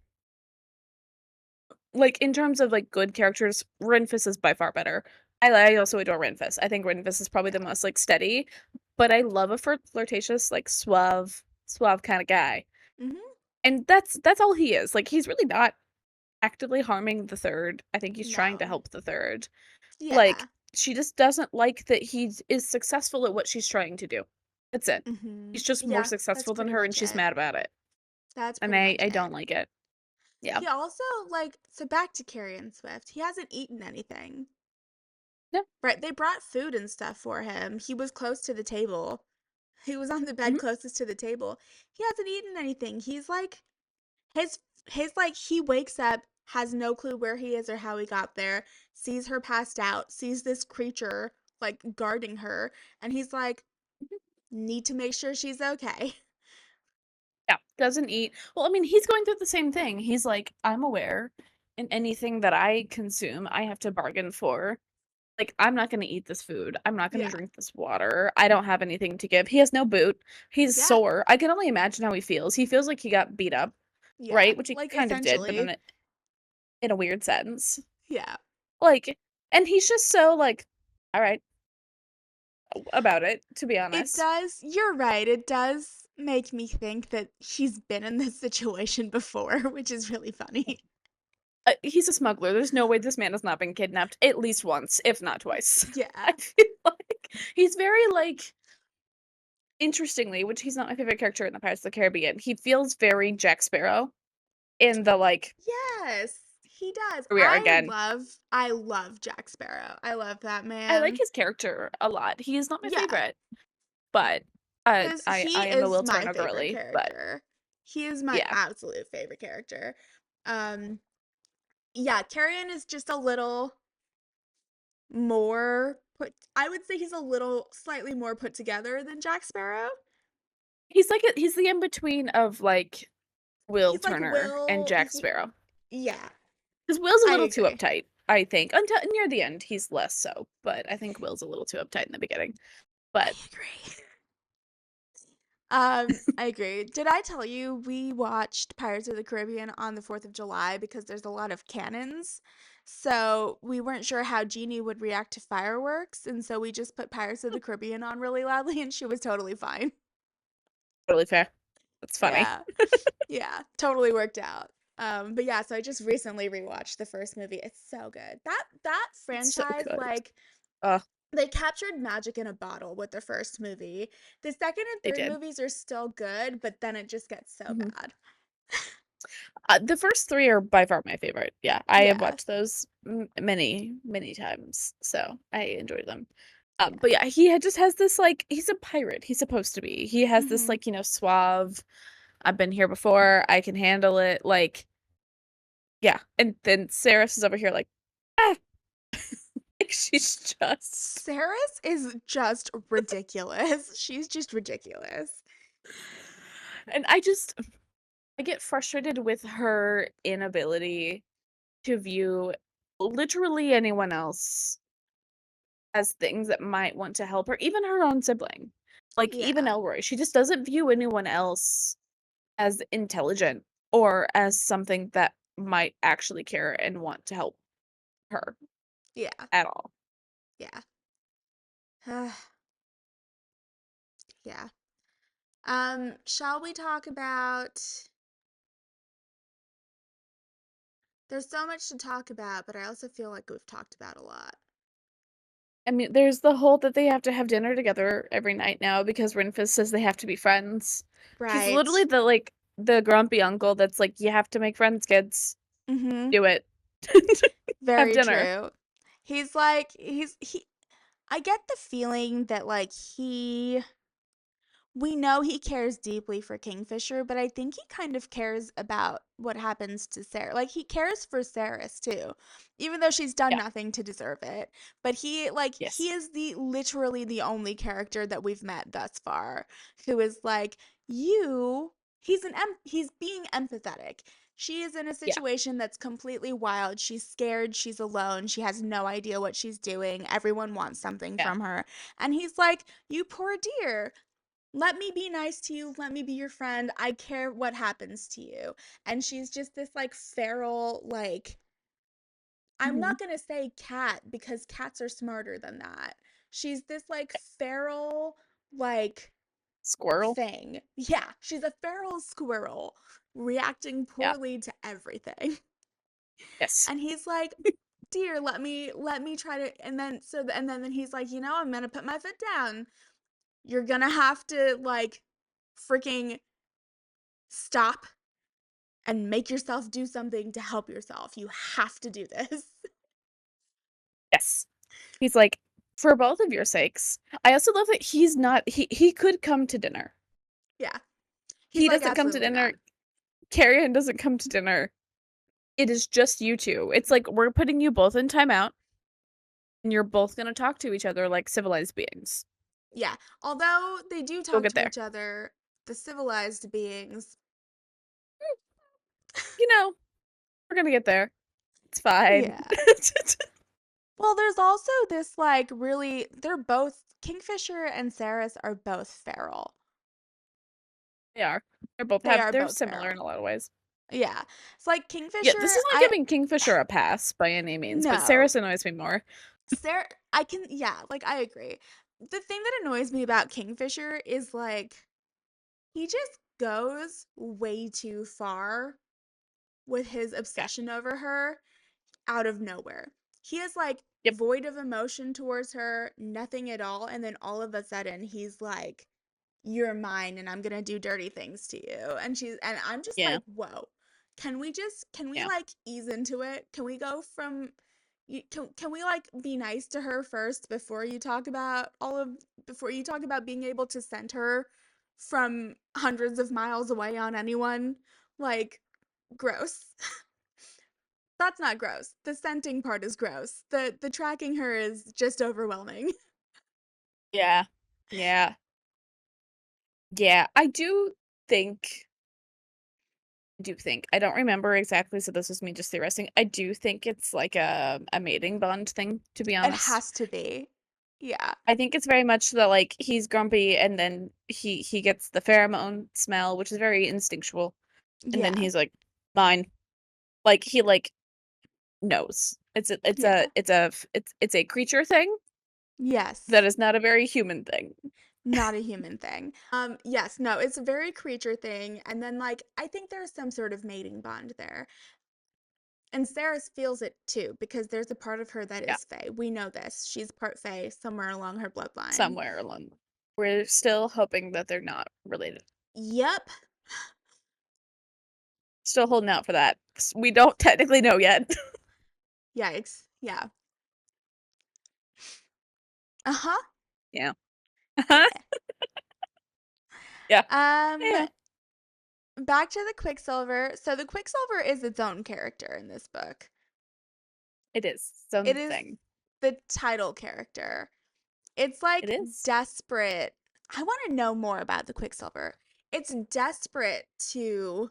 like, in terms of, like, good characters, Renfis is by far better. I also adore Renfis. I think Renfis is probably the Yeah. most, like, steady, but I love a flirtatious, like, suave kind of guy. Mhm. And that's all he is. Like he's really not actively harming the third. I think he's trying to No. help the third. Like Yeah. she just doesn't like that he is successful at what she's trying to do. That's it. He's just more Yeah, that's successful than pretty her and much she's it. mad about it. That's And pretty much I it. don't like it. Yeah. He also, like, so back to Carrie and Swift. He hasn't eaten anything. Yeah. Right? They brought food and stuff for him. He was close to the table. He was on the bed Mhm. closest to the table. He hasn't eaten anything. He's like his like he wakes up, has no clue where he is or how he got there, sees her passed out, sees this creature like guarding her, and he's like, need to make sure she's okay. Yeah. Doesn't eat. Well, I mean, he's going through the same thing. He's like, I'm aware in anything that I consume, I have to bargain for. Like, I'm not gonna eat this food. I'm not gonna Yeah. drink this water. I don't have anything to give. He has no boot. He's Yeah. sore. I can only imagine how he feels. He feels like he got beat up, Yeah. right? Which he Like kind of did, but essentially. in a weird sense. Yeah. Like, and he's just so like, all right about it, to be It honest. does. You're right. It does make me think that he's been in this situation before, which is really funny. He's a smuggler. There's no way this man has not been kidnapped at least once, if not twice. I Yeah. feel like he's very like interestingly, which he's not my favorite character in the Pirates of the Caribbean. He feels very Jack Sparrow in the like Yes, he does. here we are again. I love Jack Sparrow. I love that I like man. his character a lot. He is not my Yeah, favorite, but because I he am a is little my turner favorite girly. But character. He is my yeah, absolute favorite character. Um, yeah, Carrion is just a little more put. I would say he's a little slightly more put together than Jack Sparrow. he's the in between of like Will He's like Turner and Will. Jack Sparrow. Yeah, Because Will's a I little too agree. uptight, I think. Until near the end, he's less so. But I think Will's a little too uptight in the beginning. I But agree. I agree. Did I tell you we watched Pirates of the Caribbean on the 4th of July because there's a lot of cannons? So we weren't sure how Jeannie would react to fireworks, and so we just put Pirates of the Caribbean on really loudly, and she was totally fine. totally fair. That's funny. Yeah. Yeah, totally worked out. But yeah, so I just recently rewatched the first movie. It's so good. That It's so franchise, good. like, Uh, they captured magic in a bottle with the first movie. The second and they third did. movies are still good, but then it just gets so Mhm. bad. The first three are by far my favorite. Yeah, I have Yeah. watched those many, many times, so I enjoy them. Yeah. But yeah, just has this like he's a pirate. He's supposed to be. He has this Mhm. like suave. I've been here before. I can handle it. Like yeah, and then Saris is over here like ah, like she's just. Saris is just ridiculous. She's just ridiculous. And I get frustrated with her inability to view literally anyone else as things that might want to help her, even her own sibling. Like even Yeah. Elroy, she just doesn't view anyone else as intelligent or as something that might actually care and want to help her Yeah. at all. Yeah. Yeah. Shall we talk about there's so much to talk about, but I also feel like we've talked about a lot. I mean, there's the whole that they have to have dinner together every night now because Renfis says they have to be friends. He's literally Right. the grumpy uncle that's like, you have to make friends, kids. Mhm. Do it. Have Very dinner. true. He's like he I get the feeling that like we know he cares deeply for Kingfisher, but I think he kind of cares about what happens to Sarah. Like he cares for Saris too, even though she's done Yeah. nothing to deserve it. But he Yes. is the literally the only character that we've met thus far who is like you. He's being empathetic. She is in a Yeah. situation that's completely wild. She's scared. She's alone. She has no idea what she's doing. Everyone wants something Yeah. from her. And he's like, you poor dear, let me be nice to you. Let me be your friend. I care what happens to you. And she's just this like feral, like, I'm Mhm. not going to say cat because cats are smarter than that. She's this like feral, like, Squirrel. thing. Yeah, she's a feral squirrel reacting Yeah. poorly to everything. Yes. And he's like, "Dear, let me try to," and then then he's like, I'm going to put my foot down. You're going to have to like freaking stop and make yourself do something to help yourself. You have to do this." Yes. He's like, for both of your sakes. I also love that he's not he could come to dinner. Yeah. He's He like, doesn't come to "Absolutely dinner. not." Carrion doesn't come to dinner. It is just you two. It's like we're putting you both in timeout and you're both gonna talk to each other like civilized beings. Yeah. Although they do We'll talk get to there. each other, the civilized beings. You know, we're gonna get there. It's fine. Yeah. Well, there's also this like really, they're both, Kingfisher and Saris are both feral. They are. They are They're both similar feral. in a lot of ways. Yeah. It's like Yeah, this Kingfisher, is not I giving Kingfisher a pass by any means, but no. Saris annoys me more. Sarah, I can, yeah, like I agree. The thing that annoys me about Kingfisher is like he just goes way too far with his Yeah. obsession over her out of nowhere. He is like Yep. void of emotion towards her, nothing at all, and then all of a sudden he's like, "You're mine and I'm going to do dirty things to you." And I'm just Yeah. like, "Whoa. Can we Yeah. like ease into it? Can we go from can we like be nice to her first before you talk about being able to send her from hundreds of miles away on anyone? Like gross." That's not gross. The scenting part is gross. The tracking her is just overwhelming. Yeah. Yeah. Yeah. Think I don't remember exactly, so this is me just theorizing. I do think it's like a mating bond thing, to be It honest. has to be. Yeah. I think it's very much that like he's grumpy and then he gets the pheromone smell, which is very instinctual, and then Yeah. he's like, mine. Like he like knows. Yeah. It's a creature thing that Yes. is not a very human thing. Not a human thing. Yes, no, it's a very creature thing. And then like I think there's some sort of mating bond there. And Saris feels it too, because there's a part of her that Yeah, is Fae. We know this. She's part Fae somewhere along her bloodline. somewhere along. We're still hoping that they're not related. Yep. Still holding out for that. We don't technically know yet. Yikes. Yeah. Uh-huh. Yeah. Yeah. Yeah. Um, Yeah. back to the Quicksilver. So the Quicksilver is its own character in this book. It is its It own is thing. the title character. It's It like is. desperate. I want to know more about the Quicksilver. It's desperate to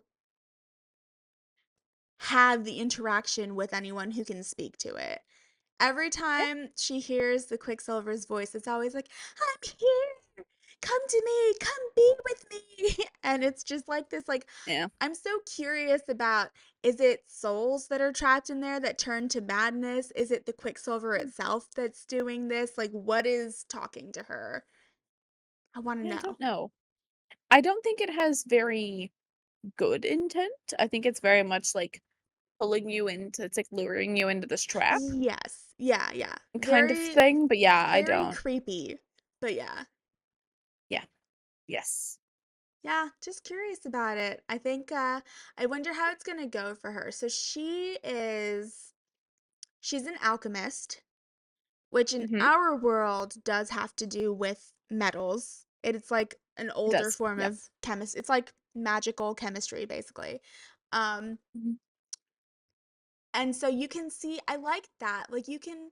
have the interaction with anyone who can speak to it. Every Yeah. time she hears the Quicksilver's voice, it's always like, "I'm here. Come to me. Come be with me." And it's just like this, like, Yeah. I'm so curious about, is it souls that are trapped in there that turn to madness? Is it the Quicksilver itself that's doing this? Like, what is talking to her? I want to Yeah, I know. don't know. I don't think it has very good intent. I think it's very much like pulling you into it's like luring you into this trap Yes. Yeah, yeah. kind of Very, thing. But yeah, I very don't. creepy. But yeah. Yeah. Yes. Yeah, just curious about it. I think I wonder how it's gonna go for her. So she's an alchemist, which in Mm-hmm. our world does have to do with metals. It's like an It older does. form Yeah. of chemist. It's like magical chemistry, basically. Um, Mhm. and so you can see, I like that. Like you can,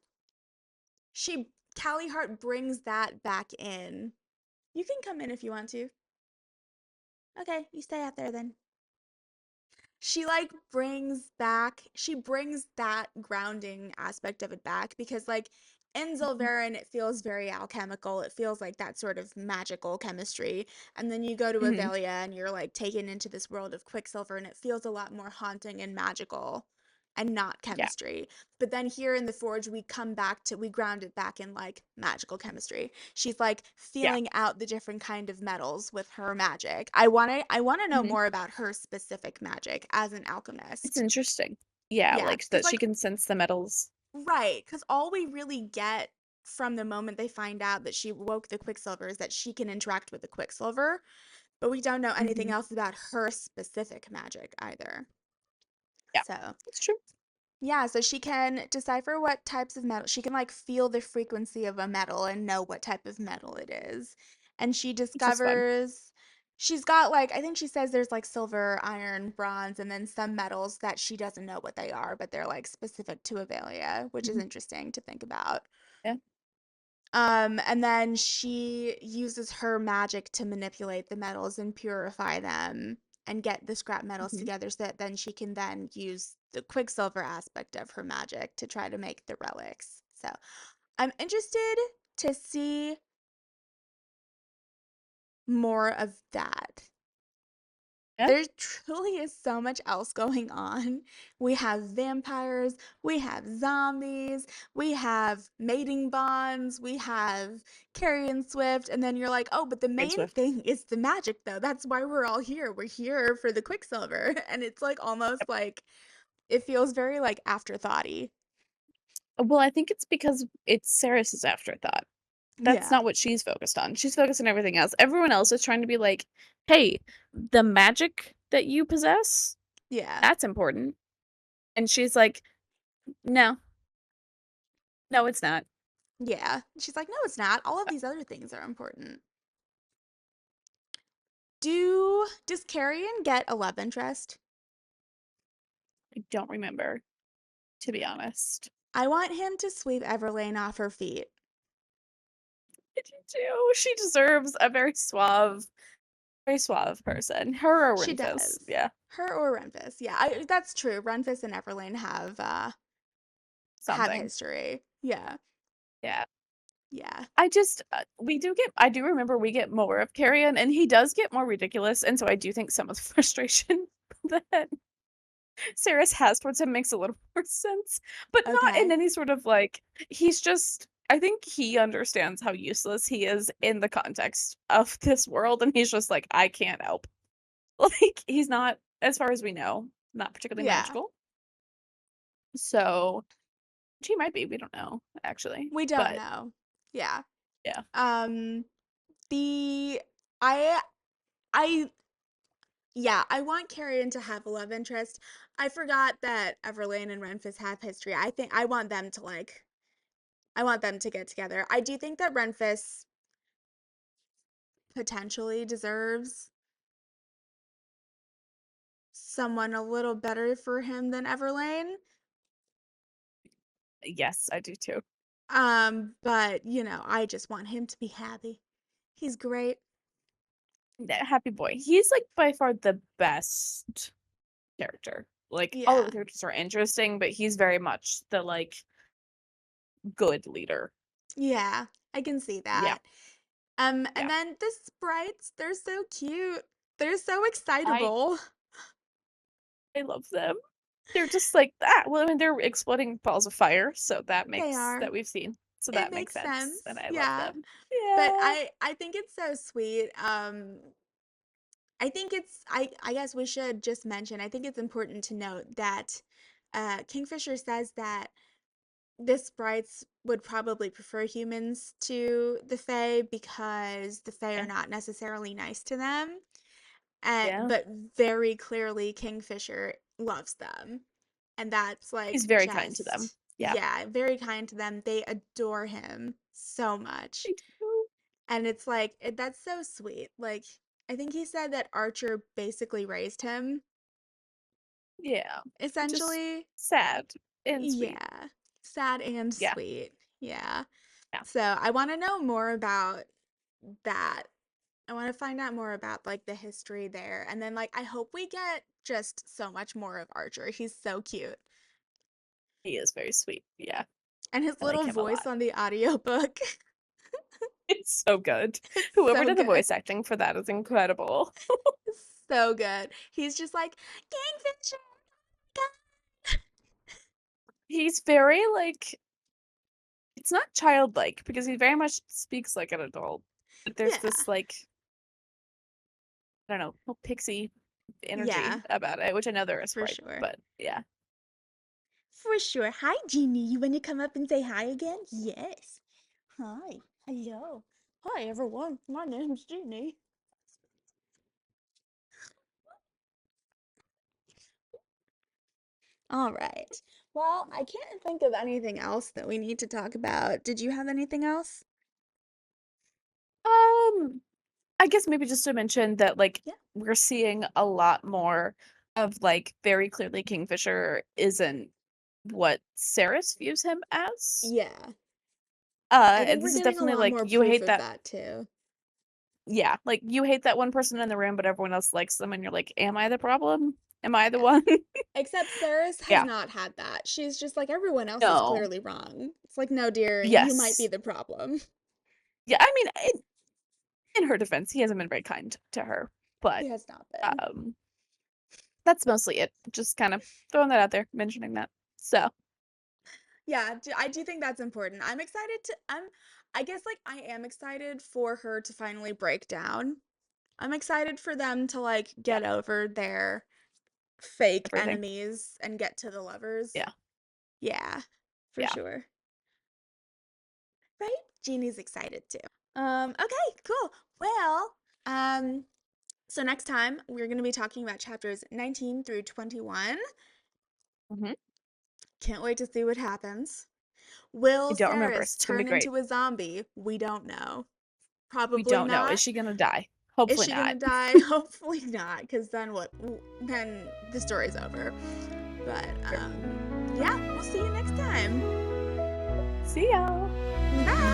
Callie Hart brings that back in. You can come in if you want to. Okay, you stay out there then. She brings that grounding aspect of it back because like in Mhm. Zilverin it feels very alchemical. It feels like that sort of magical chemistry. And then you go to Mhm. Avelia and you're like taken into this world of Quicksilver and it feels a lot more haunting and magical. and not Yeah. chemistry. But then here in the Forge, we ground it back in like magical chemistry. She's like Yeah. feeling out the different kind of metals with her magic. I want to know Hmm. more about her specific magic as an It's alchemist. interesting. Yeah, Yeah, like because that she like can sense the metals. right, because all we really get from the moment they find out that she woke the Quicksilver is that she can interact with the Quicksilver, but we don't know anything Hmm. else about her specific magic either. Yeah, So, it's true. yeah, so she can decipher what types of metal. She can like feel the frequency of a metal and know what type of metal it is. And she Which is fun. discovers she's got like I think she says there's like silver, iron, bronze, and then some metals that she doesn't know what they are, but they're like specific to Avelia, which is Hmm. interesting to think about. Yeah. And then she uses her magic to manipulate the metals and purify them and get the scrap metals Hmm. together so that then she can then use the Quicksilver aspect of her magic to try to make the relics. So I'm interested to see more of that. Yeah. There truly is so much else going on. We have vampires, we have zombies, we have mating bonds, we have Carrion Swift, and then you're like, oh, but the Great main Swift. thing is the magic, though. That's why we're all here. We're here for the Quicksilver. And it's like almost Yep. like it feels very like afterthoughty. Well, I think it's because it's Ceres's afterthought. That's Yeah, not what she's focused on. She's focused on everything else. Everyone else is trying to be like, hey, the magic that you possess, yeah, that's important. And she's like, no, no, it's not. yeah. She's like, no, it's not. All of these other things are important. Does Carrion get a love interest? I don't remember, to be honest. I want him to sweep Everlane off her feet. I do too. She deserves a very suave person. Her or She Renfis. does. Yeah, Her or Renfis. Yeah, that's true. Renfis and Everlane have something. history. Yeah. Yeah. Yeah. I do remember we get more of Carrion, and he does get more ridiculous. And so I do think some of the frustration that Ceres has towards him makes a little more sense, but not in Okay. any sort of like, I think he understands how useless he is in the context of this world, and he's just like, I can't help. Like, he's not, as far as we know, not particularly Yeah. magical. So, she might be, we don't know, actually. We don't But know. Yeah. yeah, Um the I I yeah, I want Carrion to have a love interest. I forgot that Everlane and Renfis have history. I want them to get together. I do think that Renfis potentially deserves someone a little better for him than Everlane. yes, I do too. But I just want him to be happy. He's great. Yeah, happy boy. He's like by far the best character. Like, all of the Yeah. characters are interesting, but he's very much the like good leader. Yeah, I can see Yeah, that. And yeah. then the sprites, they're so cute. They're so I excitable. I love them. They're just like that. Well, I mean, they're exploding balls of fire, so They are. that we've seen. So It that makes makes sense, sense. and I love Yeah. them. But Yeah. I think it's so sweet. I think I guess we should just mention, I think it's important to note that Kingfisher says that the sprites would probably prefer humans to the Fae because the Fae are Yeah. not necessarily nice to them. Yeah. But very clearly Kingfisher loves them. And that's He's like very kind to them. just, Yeah. yeah, very kind to them. They adore him so much. They do. And it's like, that's so sweet. Like, I think he said that Archer basically raised him, Yeah. Which is essentially. sad and sweet. Yeah. Sad and Yeah. sweet. Yeah. Yeah. So I want to know more about that. I want to find out more about like the history there. And then like I hope we get just so much more of Archer. He's so cute. He is very sweet. Yeah. And his I like little him a voice lot. on the audiobook. It's so good. It's Whoever so did the good. voice acting for that is incredible. It's so good. He's just like, Kingfisher. He's very, like it's not childlike because he very much speaks like an adult, but there's Yeah. this, like, I don't know, little pixie energy Yeah, about it, which I know there is for Sprite, sure. but yeah. For sure. Hi, Jeannie. You want to come up and say hi again? Yes. Hi. Hello. Hi, everyone. My name's Jeannie. All right. Well, I can't think of anything else that we need to talk about. Did you have anything else? Um, I guess maybe just to mention that, like, Yeah. we're seeing a lot more of, like, very clearly Kingfisher isn't what Saris views him as. Yeah. I think And we're this is getting a definitely lot like more you proof hate of that that too. yeah, like you hate that one person in the room, but everyone else likes them, and you're like, am I the problem? Am I the Yeah. one? Except Saris has Yeah. not had that. She's just like everyone else is No. clearly wrong. It's like, no, dear, you might be Yes. the problem. Yeah, I mean, in her defense, he hasn't been very kind to her, but He has not been. um, that's mostly it. Just kind of throwing that out there, mentioning that. So, Yeah, I do think that's important. I guess like I am excited for her to finally break down. I'm excited for them to like yeah, get over their fake everything. enemies and get to the lovers. Yeah, Yeah, for yeah. sure. Right? Jeannie's excited too. Okay, cool. Well, um, so next time we're going to be talking about chapters 19 through 21. Hmm. Can't wait to see what happens. I Will don't remember. Saris It's gonna be turn great. into a zombie? We don't know. We Probably don't know. Is not. she gonna die? Is Hopefully she gonna not. die? Hopefully not, because then what? Then the story's over. But Sure. yeah, we'll see you next time. See y'all. Bye.